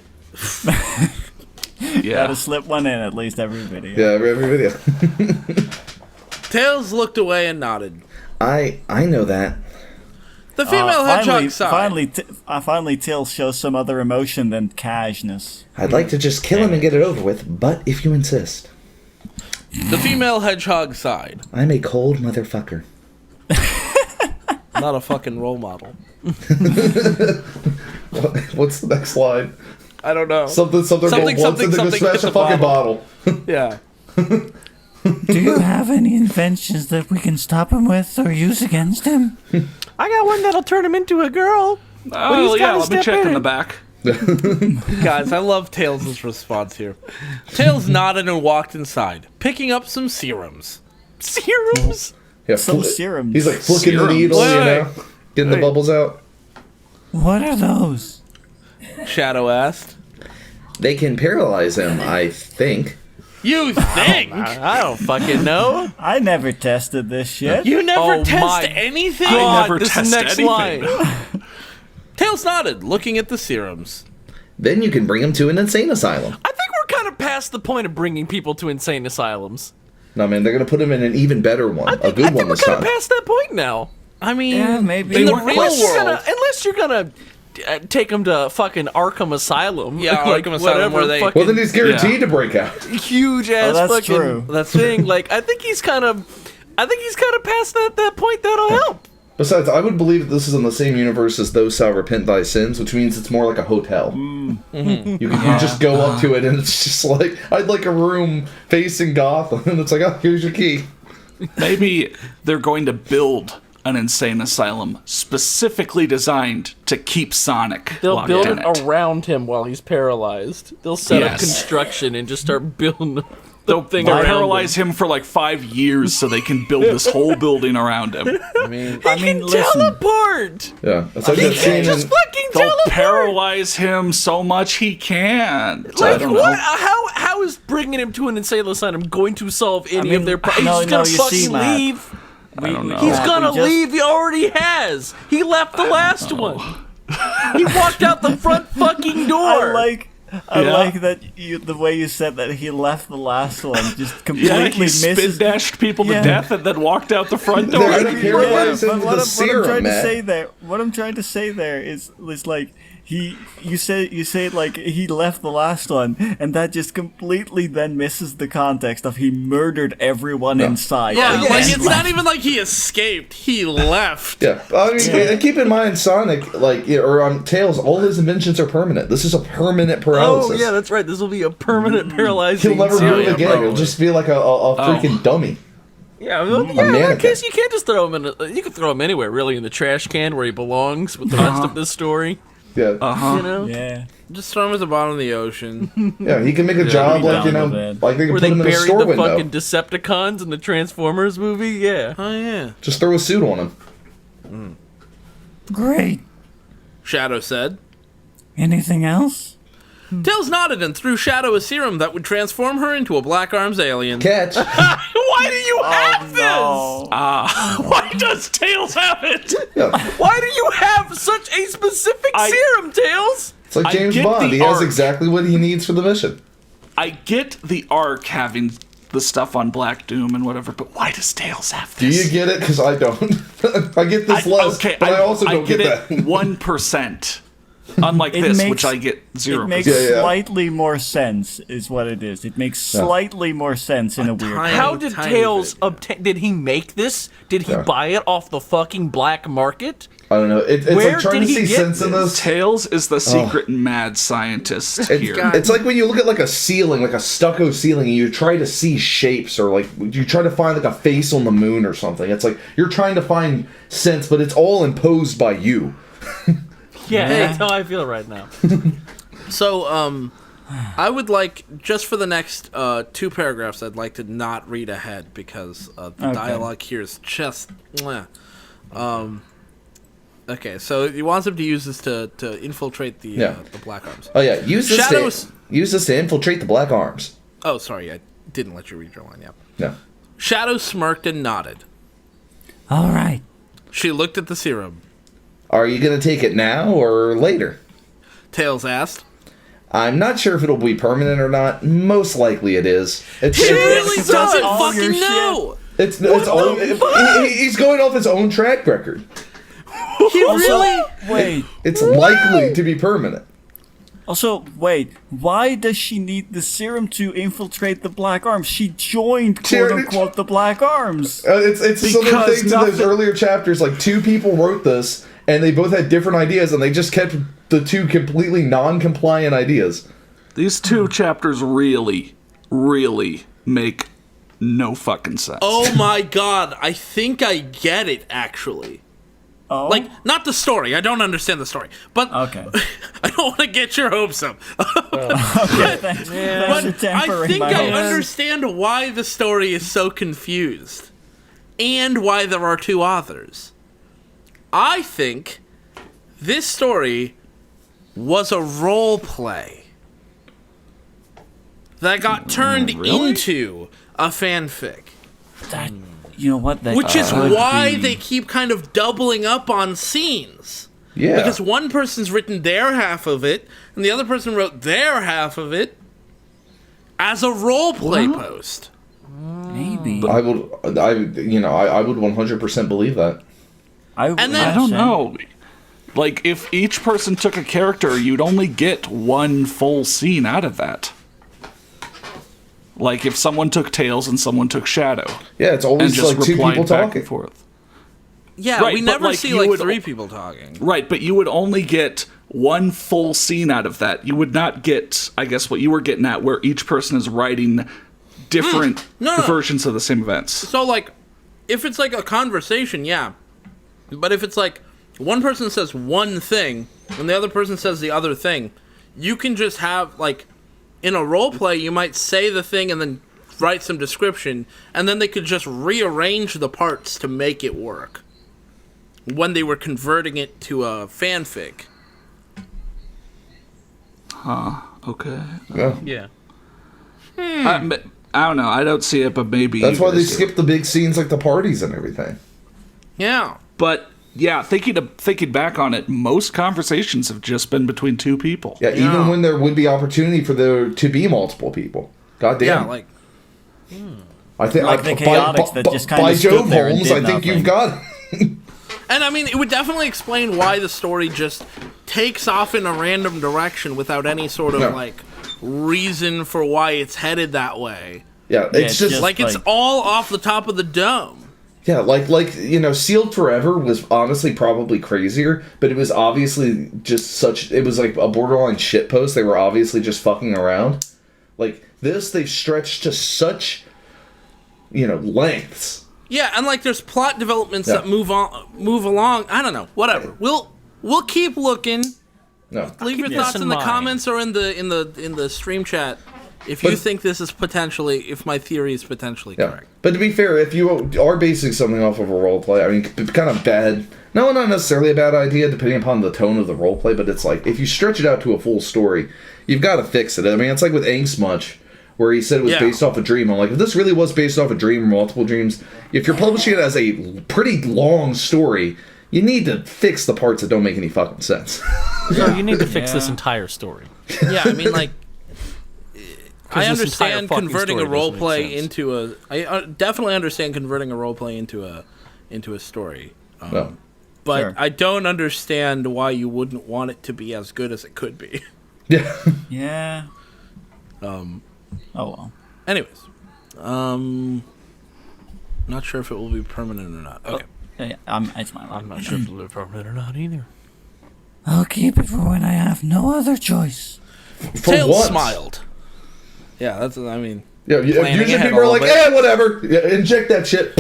Gotta slip one in at least every video. Yeah, every video. Tails looked away and nodded. I know that. The female hedgehog sighed. Finally, Tails shows some other emotion than cashness. I'd like to just kill him and get it over with, but if you insist. The female hedgehog sighed. I'm a cold motherfucker. Not a fucking role model. What's the next line? I don't know. Something, Something, wants to something, smash hit a the fucking bottle. Yeah. Do you have any inventions that we can stop him with or use against him? I got one that'll turn him into a girl. Oh, he's yeah, gotta let me step check in in. the back. Guys, I love Tails' response here. Tails nodded and walked inside, picking up some serums. Serums? Yeah, Some serums. He's like flicking the Serums. needle, Wait. getting the bubbles out. What are those? Shadow asked. They can paralyze him, I think. You think? I don't fucking know. I never tested this shit. You never Oh test my anything? I never this test next anything. line. Tails nodded, looking at the serums. Then you can bring him to an insane asylum. I think we're kind of past the point of bringing people to insane asylums. No, man, they're gonna put him in an even better one, I a think good one we're this kind time. of past that point now. I mean, Yeah, maybe. in the They were real world. Unless you're gonna take him to fucking Arkham Asylum. Yeah, like, Arkham Asylum, whatever where they- fucking Well, then he's guaranteed to break out. huge ass that's fucking true. That's thing. Like, I think he's kind of past that point. That'll help. Besides, I would believe that this is in the same universe as Those Shall Repent Thy Sins, which means it's more like a hotel. You just go up to it and it's just like, I'd like a room facing Gotham, and it's like, oh, here's your key. Maybe they're going to build an insane asylum specifically designed to keep Sonic They'll locked build in it it. around him while he's paralyzed. They'll set up Yes. construction and just start building the They'll thing they'll around paralyze him for like 5 years so they can build this whole building around him. I mean, I mean, listen. Teleport. Yeah, that's like He that can scene just in... fucking They'll teleport. paralyze him so much he can't. I Like don't what? know. How is bringing him to an insane asylum going to solve any mean, of their problems? no, He's no, gonna you fucking see, Matt. leave. I don't know. He's Matt, gonna we just- leave. He already has. He left the last one. He walked out the front fucking door. I Yeah. like that the way you said that he left the last one. Just completely Yeah, he spin misses. dashed people Yeah. to death and then walked out the front door. They're gonna paralyze him but with what the I'm serum, trying to Matt. say there, what I'm trying to say there is like you say like he left the last one, and that just completely then misses the context of he murdered everyone inside. Yeah, and like then it's not even like he escaped. He left. Yeah, I mean, keep in mind, Sonic, Tails, all his inventions are permanent. This is a permanent paralysis. Oh yeah, that's right. This will be a permanent paralyzing. He'll never move serum. again. He'll just be like a freaking dummy. Yeah, well, in that mannequin. case, you can't just throw him in. You can throw him anywhere, really, in the trash can where he belongs with the rest of this story. Yeah, You know, yeah. Just throw him at the bottom of the ocean. yeah. He can make a job be like down with it. like they can where put they him in a buried store the window. fucking Decepticons in the Transformers movie. Yeah. Oh yeah. Just throw a suit on him. Great. Shadow said. Anything else? Tails nodded and threw Shadow a serum that would transform her into a Black Arms alien. Catch. Why do you have this? No. Why does Tails have it? Yeah. Why do you have such a specific serum, Tails? It's like I James get Bond. the He has arc. exactly what he needs for the mission. I get the arc having the stuff on Black Doom and whatever, but why does Tails have Do this? you get it? Because I don't. I get this less, but I also don't get get it that. 1%. Unlike It this, makes- which I get 0%. It makes Yeah. slightly more sense, is what it is. It makes slightly more sense in a weird way. How did tiny Tails bit. obtain? Did he make this? Did he Yeah. buy it off the fucking black market? I don't know. It's Where like trying did to he see get sense in this. Tails is the secret mad scientist here. It's like when you look at like a ceiling, like a stucco ceiling, and you try to see shapes, or like you try to find like a face on the moon or something. It's like you're trying to find sense, but it's all imposed by you. Yeah, that's how I feel right now. So, I would like, just for the next 2 paragraphs, I'd like to not read ahead because the dialogue here is just... mwah. Okay, so he wants him to use this to infiltrate the Black Arms. Oh yeah, use Shadows- this to infiltrate the Black Arms. Oh, sorry, I didn't let you read your line, yeah. No. Shadow smirked and nodded. All right. She looked at the serum. Are you gonna take it now or later? Tails asked. I'm not sure if it'll be permanent or not. Most likely it is. It's He really That's doesn't all your fucking know! it's all, he's going off his own track record. He really... Wait. It's likely to be permanent. Also, wait. Why does she need the serum to infiltrate the Black Arms? She joined, quote unquote, the Black Arms. It's some of the Because things in those nothing- earlier chapters. Like 2 people wrote this, and they both had different ideas, and they just kept the 2 completely non-compliant ideas. These 2 chapters really, really make no fucking sense. Oh my god, I think I get it, actually. Oh, Like, not the story. I don't understand the story. But okay. I don't want to get your hopes up. Okay, thanks for But I tempering think my I hopes. understand why the story is so confused. And why there are 2 authors. I think this story was a role play that got turned into a fanfic. That, you know what? That Which is could why be. they keep kind of doubling up on scenes. Yeah. Because one person's written their half of it, and the other person wrote their half of it as a role play post. Maybe. I would 100% believe that. And then- I don't know. Like, if each person took a character, you'd only get 1 full scene out of that. Like, if someone took Tails and someone took Shadow. Yeah, it's And always just like 2 replied people back talking. and forth. Yeah, Right, we but, never like, see you like would- 3 people talking. Right, but you would only get 1 full scene out of that. You would not get, I guess, what you were getting at, where each person is writing different No. versions of the same events. So, like, if it's like a conversation, yeah. But if it's like one person says one thing and the other person says the other thing, you can just have, like, in a role play, you might say the thing and then write some description, and then they could just rearrange the parts to make it work when they were converting it to a fanfic. Okay. Yeah. I don't know. I don't see it, but maybe. That's you why they guys do. skip the big scenes like the parties and everything. Yeah. But yeah, thinking back on it, most conversations have just been between 2 people. Yeah, even when there would be opportunity for there to be multiple people. God damn. Yeah, like, I think Like the chaotics that just kinda by stood Jove there and Holmes, did I think nothing. you've got it. and I mean, it would definitely explain why the story just takes off in a random direction without any sort of like reason for why it's headed that way. Yeah, it's just like it's all off the top of the dome. Yeah, like Sealed Forever was honestly probably crazier, but it was obviously just it was like a borderline shitpost. They were obviously just fucking around. Like this, they've stretched to such, lengths. Yeah, and like there's plot developments that move along. I don't know. Whatever. We'll keep looking. No. Leave your thoughts in the comments or in the stream chat if you think this is if my theory is potentially correct. But to be fair, if you are basing something off of a roleplay, I mean, kind of bad. No, not necessarily a bad idea, depending upon the tone of the roleplay. But it's like if you stretch it out to a full story, you've got to fix it. I mean, it's like with Angst Much, where he said it was based off a dream. I'm like, if this really was based off a dream or multiple dreams, if you're publishing it as a pretty long story, you need to fix the parts that don't make any fucking sense. No, you need to fix this entire story. Yeah, I mean, like, I understand converting a role play into a. I definitely understand converting a role play into a story. But I don't understand why you wouldn't want it to be as good as it could be. Yeah. Yeah. Oh well. Anyways, not sure if it will be permanent or not. Okay. It's my I'm not sure if it'll be permanent or not either. I'll keep it for when I have no other choice. Tails smiled. Yeah, that's. I mean. Yeah. Usually people are like, whatever. Yeah, inject that shit.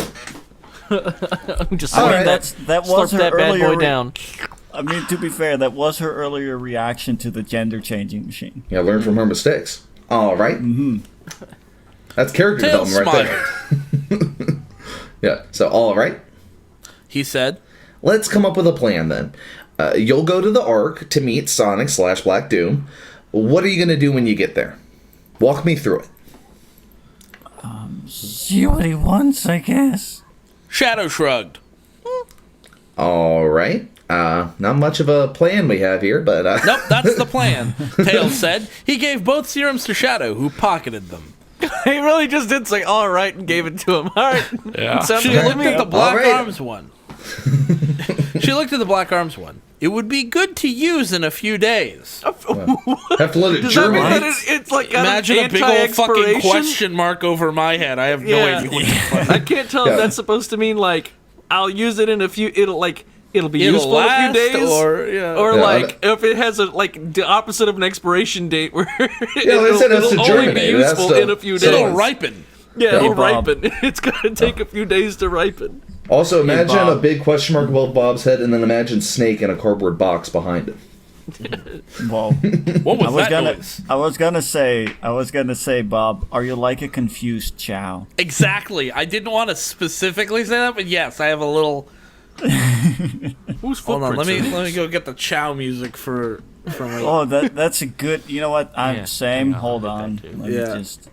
Just that was her that earlier bad boy down. I mean, to be fair, that was her earlier reaction to the gender changing machine. Yeah, learn from her mistakes. All right. Mm-hmm. That's character Tails development right there. Yeah. So, all right. He said, "Let's come up with a plan then. You'll go to the Ark to meet Sonic/Black Doom. What are you gonna do when you get there? Walk me through it." See what he wants, I guess. Shadow shrugged. All right. Not much of a plan we have here, but... Nope, that's the plan, Tails said. He gave both serums to Shadow, who pocketed them. He really just did say, all right, and gave it to him. All right. Yeah. She looked at the Black Arms one. She looked at the Black Arms one. It would be good to use in a few days. have to let it germinate. It's like imagine a big old fucking question mark over my head. I have no idea what the fuck. I can't tell if that's supposed to mean like I'll use it in a few. It'll be useful in a few days, or like if it has the opposite of an expiration date where it'll only be useful in a few days. It'll ripen. Yeah, it'll ripen. It's gonna take a few days to ripen. Also, imagine a big question mark above Bob's head, and then imagine Snake in a cardboard box behind him. Well, what was that noise? I was gonna say, Bob, are you like a confused Chow? Exactly. I didn't want to specifically say that, but yes, I have a little. Who's Hold on, let me go get the Chow music for my. Oh, that's a good. You know what? Hold on. Let me just.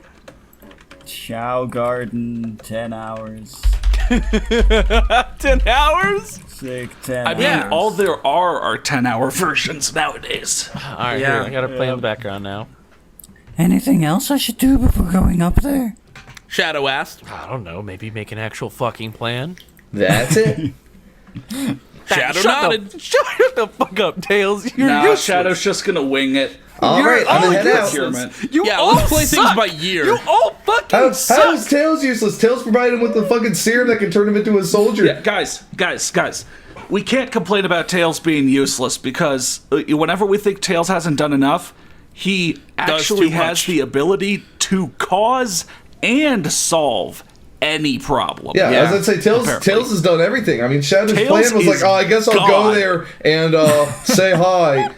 Chow Garden, 10 hours. 10 hours? 10 I mean, hours. all there are 10-hour versions nowadays. All right, here, I gotta play in the background now. Anything else I should do before going up there? Shadow asked. I don't know, maybe make an actual fucking plan. That's it. Shadow nodded. Shut the fuck up, Tails. You're Nah, useless. Shadow's just gonna wing it. All right, I'm gonna head out. Procurement. You all let's play suck. things by year. You all fucking suck. How is Tails useless? Tails provided him with the fucking serum that can turn him into a soldier. Yeah, guys. We can't complain about Tails being useless because whenever we think Tails hasn't done enough, he actually has the ability to cause and solve any problem. Yeah, as I'd say, Tails has done everything. I mean, Shadow's Tails plan was like, I guess I'll go there and say hi.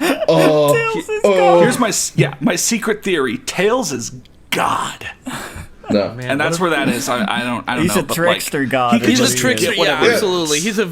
Here's my secret theory. Tails is God. No. Man, and that's where that is. I don't know. He's a trickster god. He's a trickster. Yeah, absolutely. He's a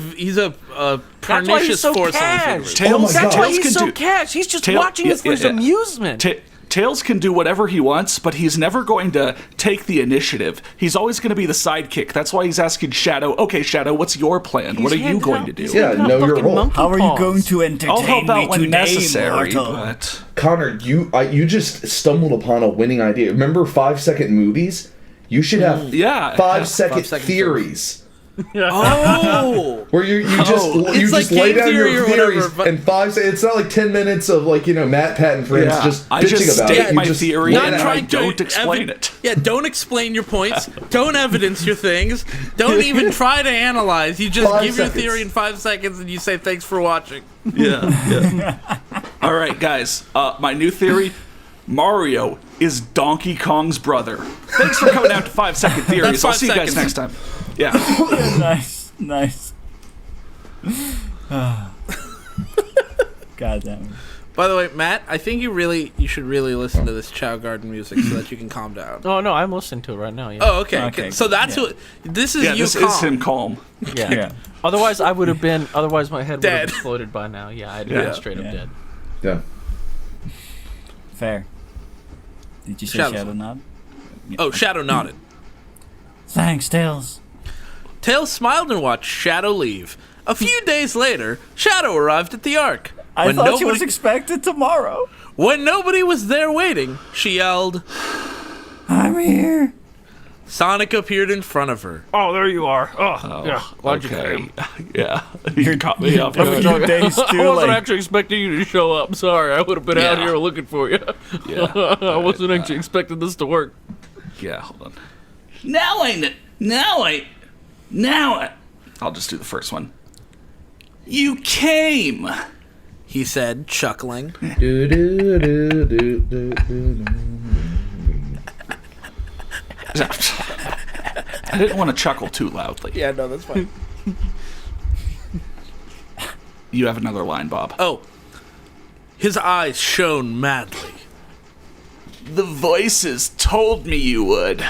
pernicious force on the Tails. That's why he's can so do, cash. He's just watching this for his amusement. Tails can do whatever he wants, but he's never going to take the initiative. He's always going to be the sidekick. That's why he's asking Shadow, okay, Shadow, what's your plan? What are you going to do? Yeah, know your role. How are you going to entertain I'll help out when today, necessary, mortal? but... Connor, you just stumbled upon a winning idea. Remember 5-second movies? You should have 5-second theories. Oh, where you just like lay game down theory your or whatever, theories but- in 5 seconds. It's not like 10 minutes of Matt, Pat, and friends just I bitching just about state it. my You just theory Not and I trying to don't explain it. Yeah, don't explain your points. Don't evidence your things. Don't even try to analyze. You just 5 give seconds. your theory in 5 seconds and you say thanks for watching. Yeah. All right, guys. My new theory: Mario is Donkey Kong's brother. Thanks for coming out to 5-second theories. That's I'll 5 see you guys seconds. next time. Yeah. Nice. God damn it. By the way, Matt, I think you should really listen to this Chow Garden music so that you can calm down. Oh no, I'm listening to it right now. Yeah. Oh, okay. Okay, So that's yeah. what this is. Yeah, you this calm. is him calm. Yeah. Otherwise, I would have been. Otherwise, my head would have Dead. exploded by now. Yeah, I'd Yeah. been straight up Yeah. dead. Yeah. Fair. Did you say Shadow. Shadow Nod? Oh, Shadow nodded. Thanks, Tails. Tails smiled and watched Shadow leave. A few days later, Shadow arrived at the Ark. I thought she was expected tomorrow. When nobody was there waiting, she yelled. I'm here. Sonic appeared in front of her. Oh, there you are. Oh, yeah. Why'd you Okay. come? Yeah. You caught me off A guard. few days I too wasn't late. actually expecting you to show up. Sorry, I would have been out Yeah. here looking for you. Yeah. I wasn't actually expecting this to work. Yeah, hold on. Now I'll just do the first one. You came. He said, chuckling. Do, do, do, do, do, do. I didn't want to chuckle too loudly. Yeah, no, that's fine. You have another line, Bob. Oh. His eyes shone madly. The voices told me you would.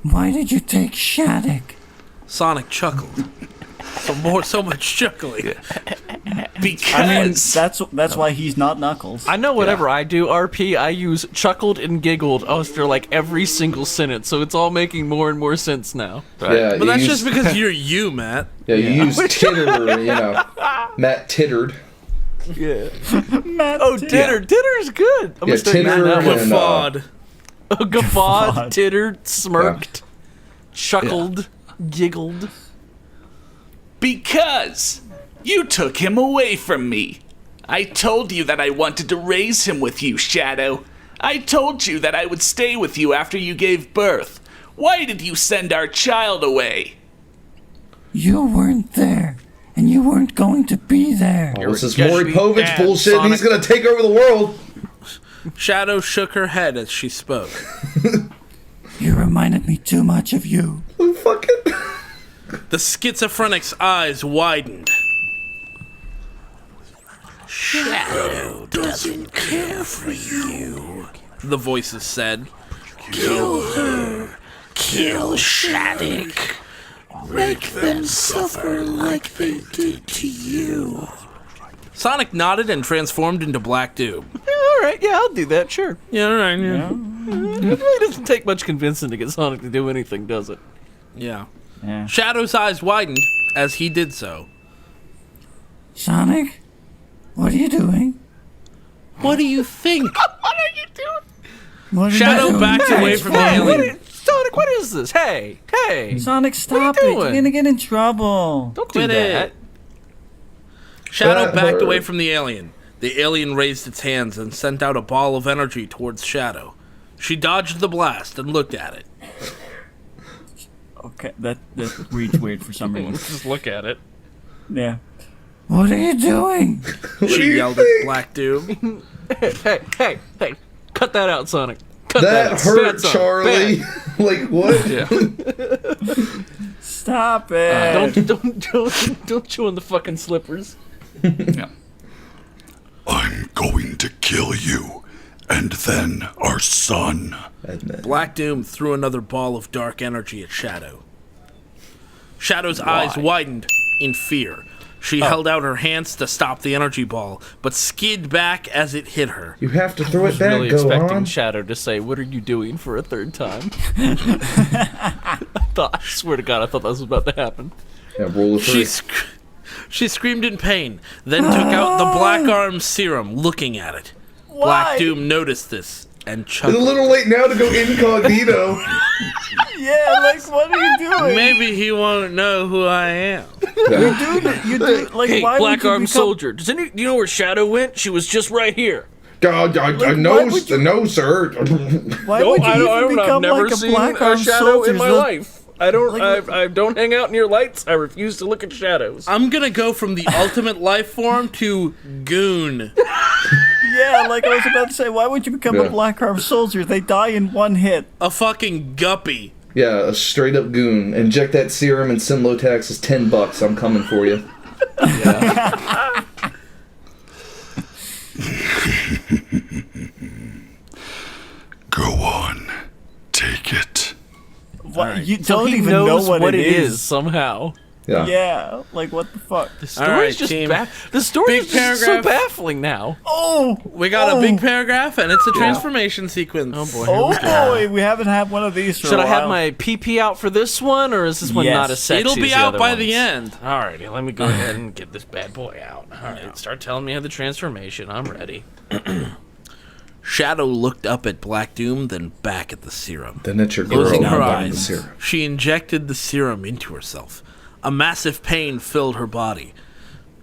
Why did you take Shattuck? Sonic chuckled. So much chuckling. Because I mean, that's why he's not Knuckles. I know whenever I do RP, I use chuckled and giggled after like every single sentence, so it's all making more and more sense now. Yeah, But that's just because you're you, Matt. Yeah, you use titter, Matt tittered. Yeah. Matt, Oh, titter. Titter's good. I'm Yeah, gonna start using titter that one. and, Guffawed. Guffawed, tittered, smirked, chuckled, giggled. Because you took him away from me. I told you that I wanted to raise him with you, Shadow. I told you that I would stay with you after you gave birth. Why did you send our child away? You weren't there, and you weren't going to be there. Oh, this is Guess Maury we Povich dance, bullshit. Sonic. He's gonna take over the world. Shadow shook her head as she spoke. You reminded me too much of you. Fucking. The schizophrenic's eyes widened. Shadow doesn't care for you, the voices said. Kill her. Kill Shattuck. Make them suffer like they did to you. Sonic nodded and transformed into Black Doom. All right, yeah, I'll do that. Sure. Yeah, all right, yeah. It really doesn't take much convincing to get Sonic to do anything, does it? Yeah. Yeah. Shadow's eyes widened as he did so. Sonic, what are you doing? What do you think? What are you doing? What are Shadow you doing? backed away from the alien. Sonic, what is this? Hey. Sonic, stop you it! doing? You're gonna get in trouble. Don't Quit do that. it. Shadow That backed hurt. away from the alien. The alien raised its hands and sent out a ball of energy towards Shadow. She dodged the blast and looked at it. Okay, that reads weird for some reason. Just look at it. Yeah. What are you doing? She yelled at Black Doom. Hey. Cut that out, Sonic. Cut That out. hurt, Bad, Sonic. Charlie. Bad. Like what? Yeah. Stop it. Don't chew on the fucking slippers. Yeah. I'm going to kill you, and then our son. Black Doom threw another ball of dark energy at Shadow. Shadow's eyes widened in fear. She held out her hands to stop the energy ball, but skid back as it hit her. You have to throw I it was back. really Go expecting on. Shadow to say, "What are you doing?" for a third time. I swear to God, I thought that was about to happen. Yeah, roll of three. She screamed in pain, then took out the Black Arm serum, looking at it. Black Doom noticed this and It's a chuckled. little late now to go incognito. Yeah, like, what are you doing? Maybe he won't know who I am. You do, like, Hey, why Black would you Arm become... Soldier. Do you know where Shadow went? She was just right here. God, no, sir. Why would you I've even become never like a seen Black a Arm shadow Soldier? in my life. I don't. Like- I don't hang out near lights. I refuse to look at shadows. I'm gonna go from the ultimate life form to goon. Yeah, like I was about to say, why would you become a Black Arm Soldier? They die in one hit. A fucking guppy. Yeah, a straight up goon. Inject that serum and send low taxes $10. I'm coming for you. Go on. Take it. What? You So don't he even knows know what it is. is somehow. Yeah. Yeah, like what the fuck? The story's right, just team. the story Big is just so paragraph. baffling now. Oh! We got a big paragraph, and it's a transformation sequence. Oh boy. Oh boy, we haven't had one of these for Should a I while. have my PP out for this one, or is this one Yes. not as sexy? It'll be as the out other by ones? the end. Alrighty, let me go ahead and get this bad boy out. Alright, start telling me of the transformation. I'm ready. Shadow looked up at Black Doom, then back at the serum. Then it's your girl. Closing her I'm buying the eyes, serum. she injected the serum into herself. A massive pain filled her body.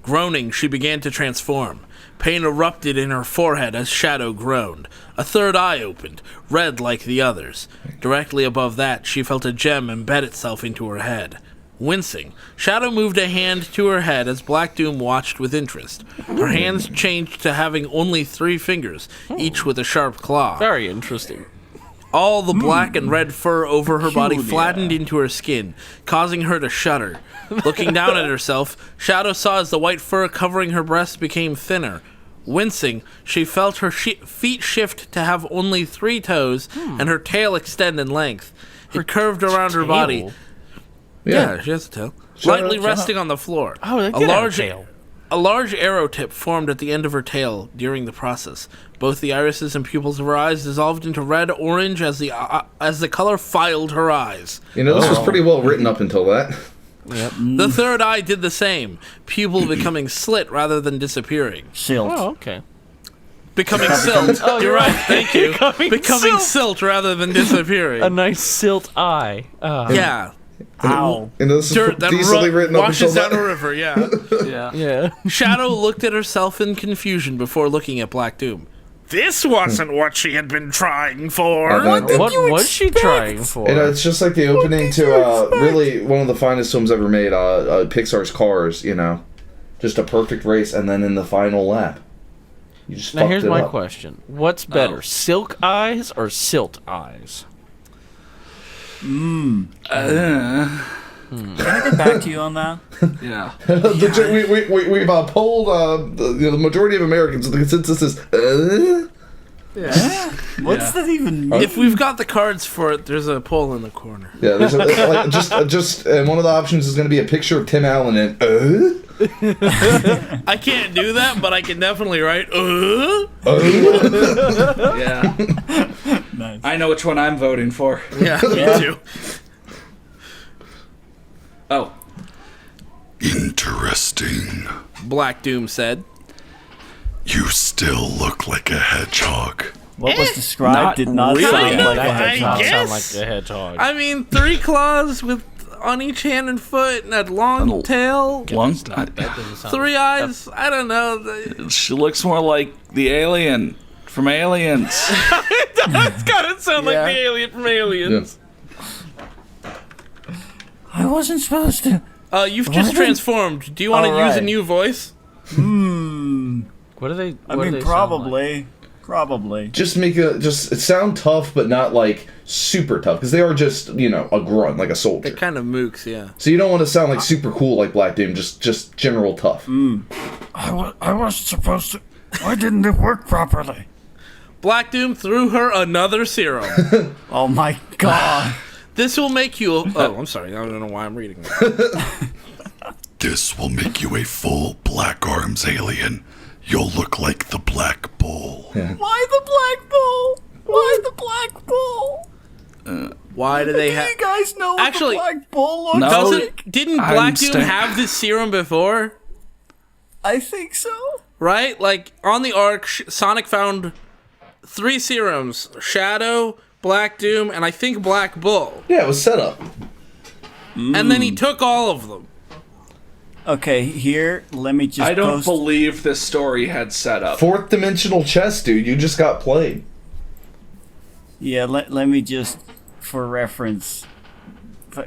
Groaning, she began to transform. Pain erupted in her forehead as Shadow groaned. A third eye opened, red like the others. Directly above that, she felt a gem embed itself into her head. Wincing, Shadow moved a hand to her head as Black Doom watched with interest. Her hands changed to having only 3 fingers, each with a sharp claw. Very interesting. All the black and red fur over her body Peculiar. flattened into her skin, causing her to shudder. Looking down at herself, Shadow saw as the white fur covering her breasts became thinner. Wincing, she felt her feet shift to have only 3 toes and her tail extend in length. It curved around her body. Tail? Yeah, she has a tail. Lightly resting on the floor. Oh, a get out large of tail. A large arrow tip formed at the end of her tail during the process. Both the irises and pupils of her eyes dissolved into red-orange as the color filed her eyes. You know, this was pretty well written up until that. The third eye did the same, pupil becoming slit rather than disappearing. Silt. Oh, okay. Becoming silt. You're right, thank you. Becoming silt rather than disappearing. A nice silt eye. Yeah. Ow. You know, this Dirt is that decently written up until washes down that. a river, yeah. Yeah. Yeah. Shadow looked at herself in confusion before looking at Black Doom. This wasn't what she had been trying for. What was she trying for? You know, it's just like the opening to really one of the finest films ever made, Pixar's Cars, you know. Just a perfect race, and then in the final lap, you just Now fucked here's it my up. question. What's better, silk eyes or silt eyes? Can I get back to you on that? Yeah. We've polled the majority of Americans. The consensus is, What's that even mean? If we've got the cards for it, there's a poll in the corner. yeah. There's just and one of the options is going to be a picture of Tim Allen and I can't do that, but I can definitely write. Yeah. Nice. I know which one I'm voting for. Yeah, me too. Oh. Interesting. Black Doom said. You still look like a hedgehog. What was described did not really. sound Kind of, like a I hedgehog. guess. Sound like a hedgehog. I mean, 3 claws with on each hand and foot and a long tail. Long That doesn't sound 3 eyes. I don't know. She looks more like the alien from Aliens. It's gotta sound like the alien from Aliens. I wasn't supposed to. You've just transformed. Do you want to use a new voice? What are they? I mean, probably. just make just sound tough, but not like super tough, because they are just, you know, a grunt, like a soldier. They're kind of mooks, yeah. So you don't want to sound like super cool like Black Doom, just general tough. I wasn't supposed to. Why didn't it work properly? Black Doom threw her another serum. Oh my god. This will make you. Oh, I'm sorry. I don't know why I'm reading that. This will make you a full Black Arms alien. You'll look like the Black Bull. Why the black bull? Why the black bull? Why do they Do have? you guys know what Actually, the black bull looks no. like? Didn't I'm Black Doom staying- have this serum before? I think so. Right? Like on the Ark, Sonic found 3 serums: Shadow, Black Doom, and I think Black Bull. Yeah, it was set up. And then he took all of them. Okay, here, let me just I don't believe this story had set up. Fourth dimensional chess, dude. You just got played. Yeah, let me just, for reference,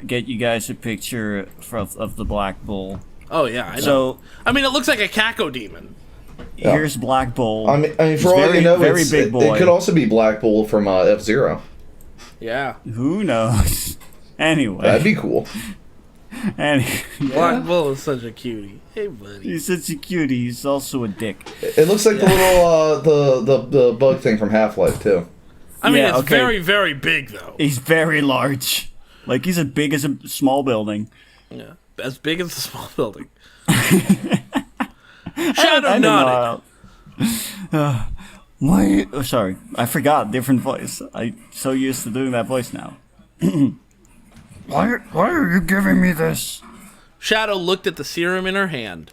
get you guys a picture of the Black Bull. Oh, yeah, I know. So, I mean, it looks like a Cacodemon. here's Black Bull. I mean, He's for all very, you know, very big boy. it could also be Black Bull from F-Zero. Yeah. Who knows? Anyway. That'd be cool. Black Bull is such a cutie. Hey, buddy. He's such a cutie. He's also a dick. It looks like the little the bug thing from Half-Life too. I mean, it's very, very big, though. He's very large. Like, he's as big as a small building. Yeah, as big as a small building. Shadow nodded. Why? Oh, sorry, I forgot. Different voice. I'm so used to doing that voice now. Why are you giving me this? Shadow looked at the serum in her hand.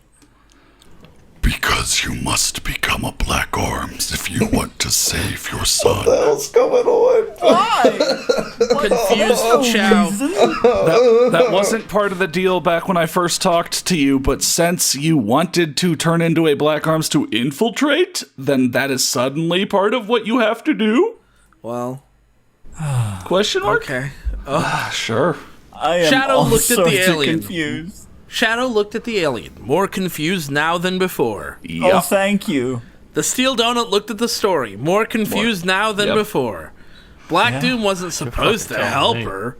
Because you must become a Black Arms if you want to save your son. What the hell's going on? Why? Confused Chow. That wasn't part of the deal back when I first talked to you, but since you wanted to turn into a Black Arms to infiltrate, then that is suddenly part of what you have to do? Well. Question mark? Okay. Sure. I am Shadow all looked at the sorts of alien. confused. Shadow looked at the alien, more confused now than before. Yep. Oh, thank you. The Steel Donut looked at the story, more confused now than before. Black Doom wasn't supposed to help her.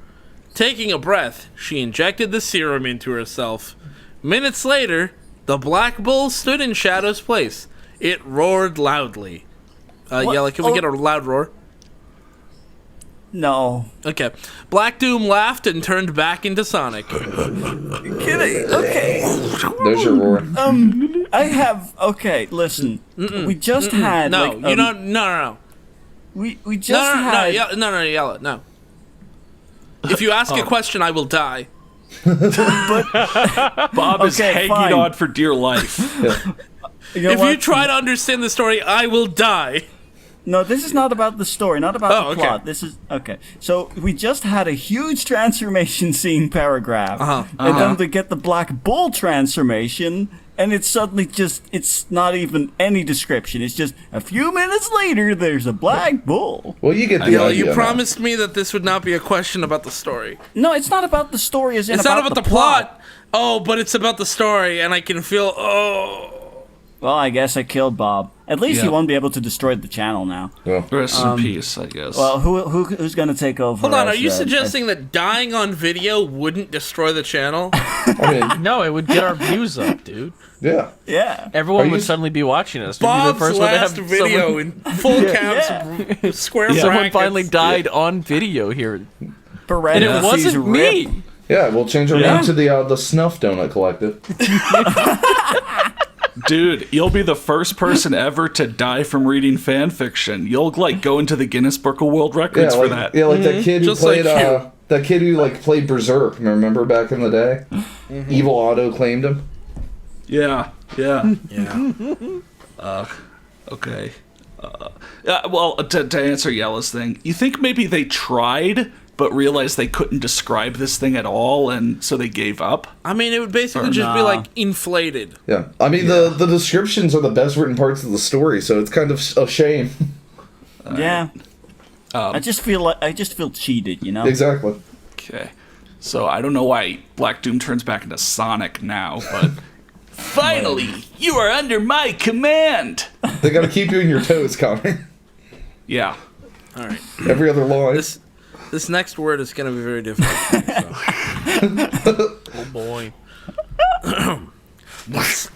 Taking a breath, she injected the serum into herself. Minutes later, the Black Bull stood in Shadow's place. It roared loudly. Yella, can we get a loud roar? No. Okay. Black Doom laughed and turned back into Sonic. Okay. There's your roar. I have. Okay, listen. We just had. No, like, you don't. No. We just had. No, Yella, no. If you ask a question, I will die. Bob is hanging fine. on for dear life. You know If what? you try to understand the story, I will die. No, this is not about the story, not about the okay. plot. This is okay. So we just had a huge transformation scene paragraph, and then to get the Black Bull transformation, and it's suddenly just—it's not even any description. It's just a few minutes later, there's a Black Bull. Well, you get the Yella, idea you now. promised me that this would not be a question about the story. No, it's not about the story. It's not about the plot. Oh, but it's about the story, and I can feel. Oh. Well, I guess I killed Bob. At least he won't be able to destroy the channel now. Well, Rest in peace, I guess. Well, who's gonna take over? Hold on, are as, you suggesting that dying on video wouldn't destroy the channel? I mean, No, it would get our views up, dude. yeah. Yeah. Everyone would suddenly be watching us. We'd be the Bob's first one to last have video in full counts, square someone brackets. finally died on video here, and it Parentheses wasn't rip. me. Yeah, we'll change our name to the Snuff Donut Collective. Dude, you'll be the first person ever to die from reading fan fiction. You'll go into the Guinness Book of World Records for that. Yeah, like that kid who Just like played you. that kid who played Berserk. Remember back in the day? Evil Otto claimed him. Yeah. Okay. Well, to answer Yella's thing, you think maybe they tried but realized they couldn't describe this thing at all, and so they gave up? I mean, it would basically just be inflated. Yeah, I mean the descriptions are the best written parts of the story, so it's kind of a shame. Yeah. I just feel cheated, you know. Exactly. Okay. So I don't know why Black Doom turns back into Sonic now, but finally, you are under my command. They got to keep you on your toes, Connor. Yeah. All right. Every other line. This next word is going to be very difficult. Oh boy.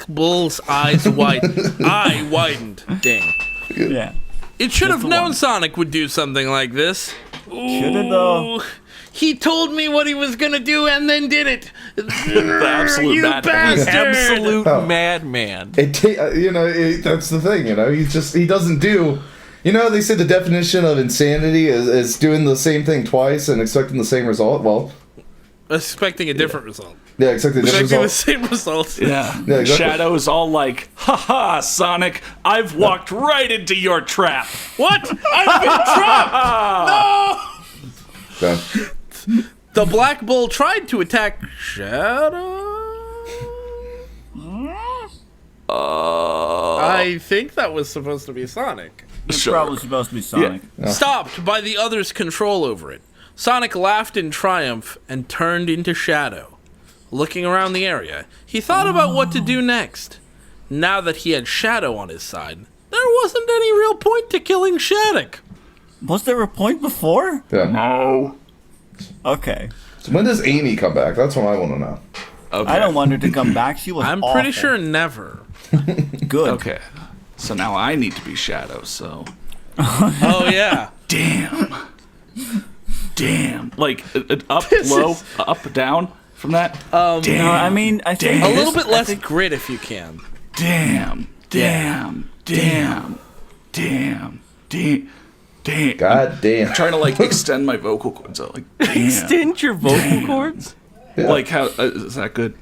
Bull's eyes widened. Eye widened. Dang. Yeah. It should have known Sonic would do something like this. Should have though. He told me what he was gonna do and then did it. The absolute You madman. bastard! Absolute madman. That's the thing, he doesn't do. They say the definition of insanity is doing the same thing twice and expecting the same result. Well, Expecting a different result. Yeah, exactly. Expecting the same result. Yeah. Exactly. Shadow's all like, "Ha, Sonic! I've walked right into your trap." What? I've been trapped. No. The Black Bull tried to attack Shadow. I think that was supposed to be Sonic. It's probably supposed to be Sonic. Yeah. Stopped by the other's control over it, Sonic laughed in triumph and turned into Shadow. Looking around the area, he thought about what to do next. Now that he had Shadow on his side, there wasn't any real point to killing Shattuck. Was there a point before? Yeah. No. Okay. So when does Amy come back? That's what I want to know. Okay. I don't want her to come back. She was I'm awful. pretty sure never. Good. Okay. So now I need to be Shadow, so... Oh, yeah. Damn. Like, up, low, up, down from that? Damn. No, I mean, I think... A little bit less grit if you can. Damn. God damn. I'm trying to, like, extend my vocal cords out. Like, damn. Extend your vocal cords? Yeah. Like, how... is that good?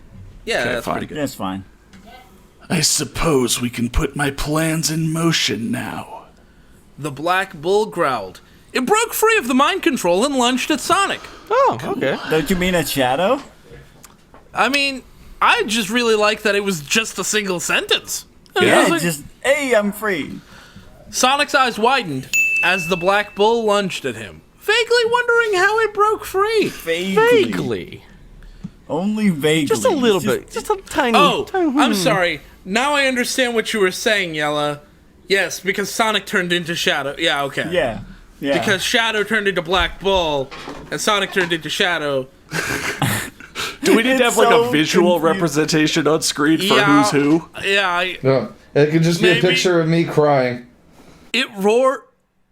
Yeah, Okay, that's fine. pretty good. That's fine. I suppose we can put my plans in motion now. The Black Bull growled. It broke free of the mind control and lunged at Sonic. Oh, okay. Don't you mean a Shadow? I mean, I just really like that it was just a single sentence. Yeah, It was just, hey, I'm free. Sonic's eyes widened as the Black Bull lunged at him, vaguely wondering how it broke free. Vaguely. Only vaguely. Just a little bit. Just a tiny... Oh, I'm sorry. Now I understand what you were saying, Yella. Yes, because Sonic turned into Shadow. Yeah, okay. Yeah. Because Shadow turned into Black Bull, and Sonic turned into Shadow. Do we need to have, like, so a visual confusing. representation on screen for Yeah. who's who? Yeah, No, it could just be Maybe. a picture of me crying. It roared.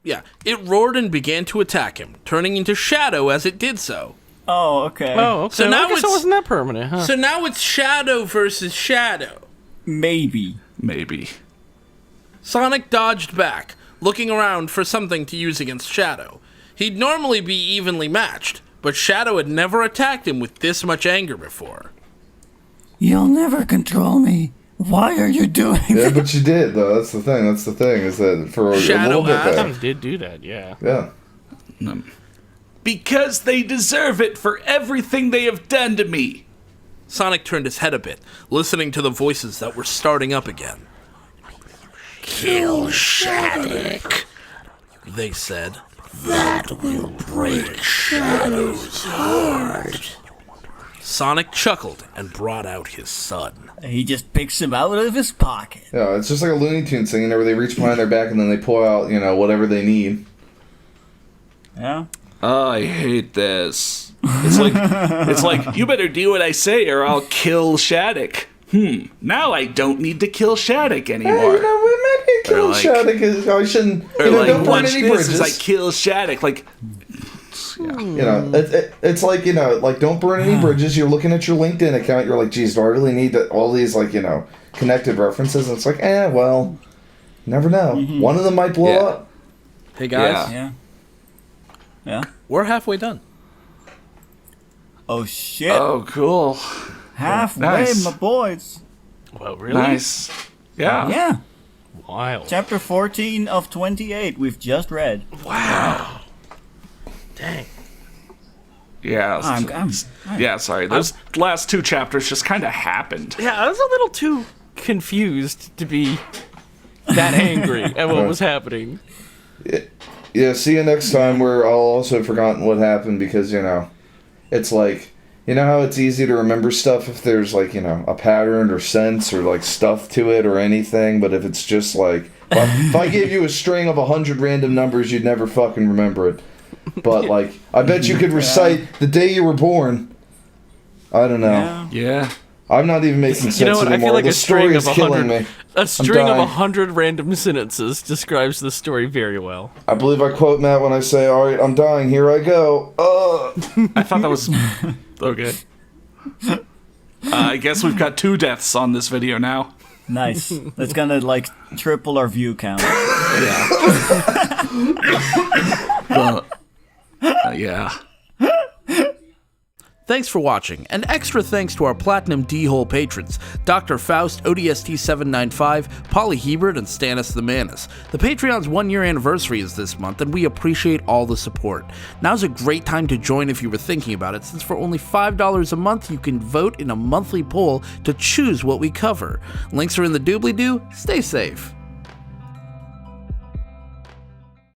Yeah, it roared and began to attack him, turning into Shadow as it did so. Oh, okay. Oh, okay. So Well, now I guess it it's- wasn't that permanent, huh? So now it's Shadow versus Shadow. Maybe. Maybe. Sonic dodged back, looking around for something to use against Shadow. He'd normally be evenly matched, but Shadow had never attacked him with this much anger before. You'll never control me. Why are you doing Yeah, that? but you did, though. That's the thing. Is that for a Shadow little bit there. Sometimes did do that, yeah. Yeah. Because they deserve it for everything they have done to me. Sonic turned his head a bit, listening to the voices that were starting up again. Kill Shattuck, they said. That will break Shadow's heart. Sonic chuckled and brought out his son. He just picks him out of his pocket. Yeah, it's just like a Looney Tunes thing, where they reach behind their back and then they pull out, whatever they need. Yeah. I hate this. It's like, you better do what I say or I'll kill Shattuck. Now I don't need to kill Shattuck anymore. Maybe killing like- Shattuck is... I shouldn't... Or don't burn watch any this bridges. as I kill Shattuck. Like, It's like, don't burn any bridges. You're looking at your LinkedIn account. You're like, geez, do I really need all these, connected references? And it's like, well, never know. One of them might blow Yeah. up. Hey guys, Yeah. we're halfway done. Oh, shit. oh, cool. Halfway, nice. my boys. Well, really? Nice. Yeah. Yeah. Wild. Chapter 14 of 28 we've just read. Wow. Dang. Yeah. I'm Sorry. Those last two chapters just kind of happened. Yeah, I was a little too confused to be that angry at what was happening. Yeah, see you next time where I'll also have forgotten what happened because, it's like, how it's easy to remember stuff if there's a pattern or sense or stuff to it or anything, but if it's just if I gave you a string of 100 random numbers, you'd never fucking remember it. But I bet you could recite the day you were born. I don't know. Yeah. I'm not even making sense You know what? I anymore. feel like The a story string is of killing 100. me. A string of dying. 100 random sentences describes the story very well. I believe I quote Matt when I say, "All right, I'm dying. Here I go." I thought that was okay. I guess we've got 2 deaths on this video now. Nice. That's gonna triple our view count. Yeah. Thanks for watching, and extra thanks to our Platinum D-Hole patrons, Dr. Faust, ODST795, Polly Hebert, and Stannis the Manus. The Patreon's 1-year anniversary is this month, and we appreciate all the support. Now's a great time to join if you were thinking about it, since for only $5 a month, you can vote in a monthly poll to choose what we cover. Links are in the doobly-doo. Stay safe.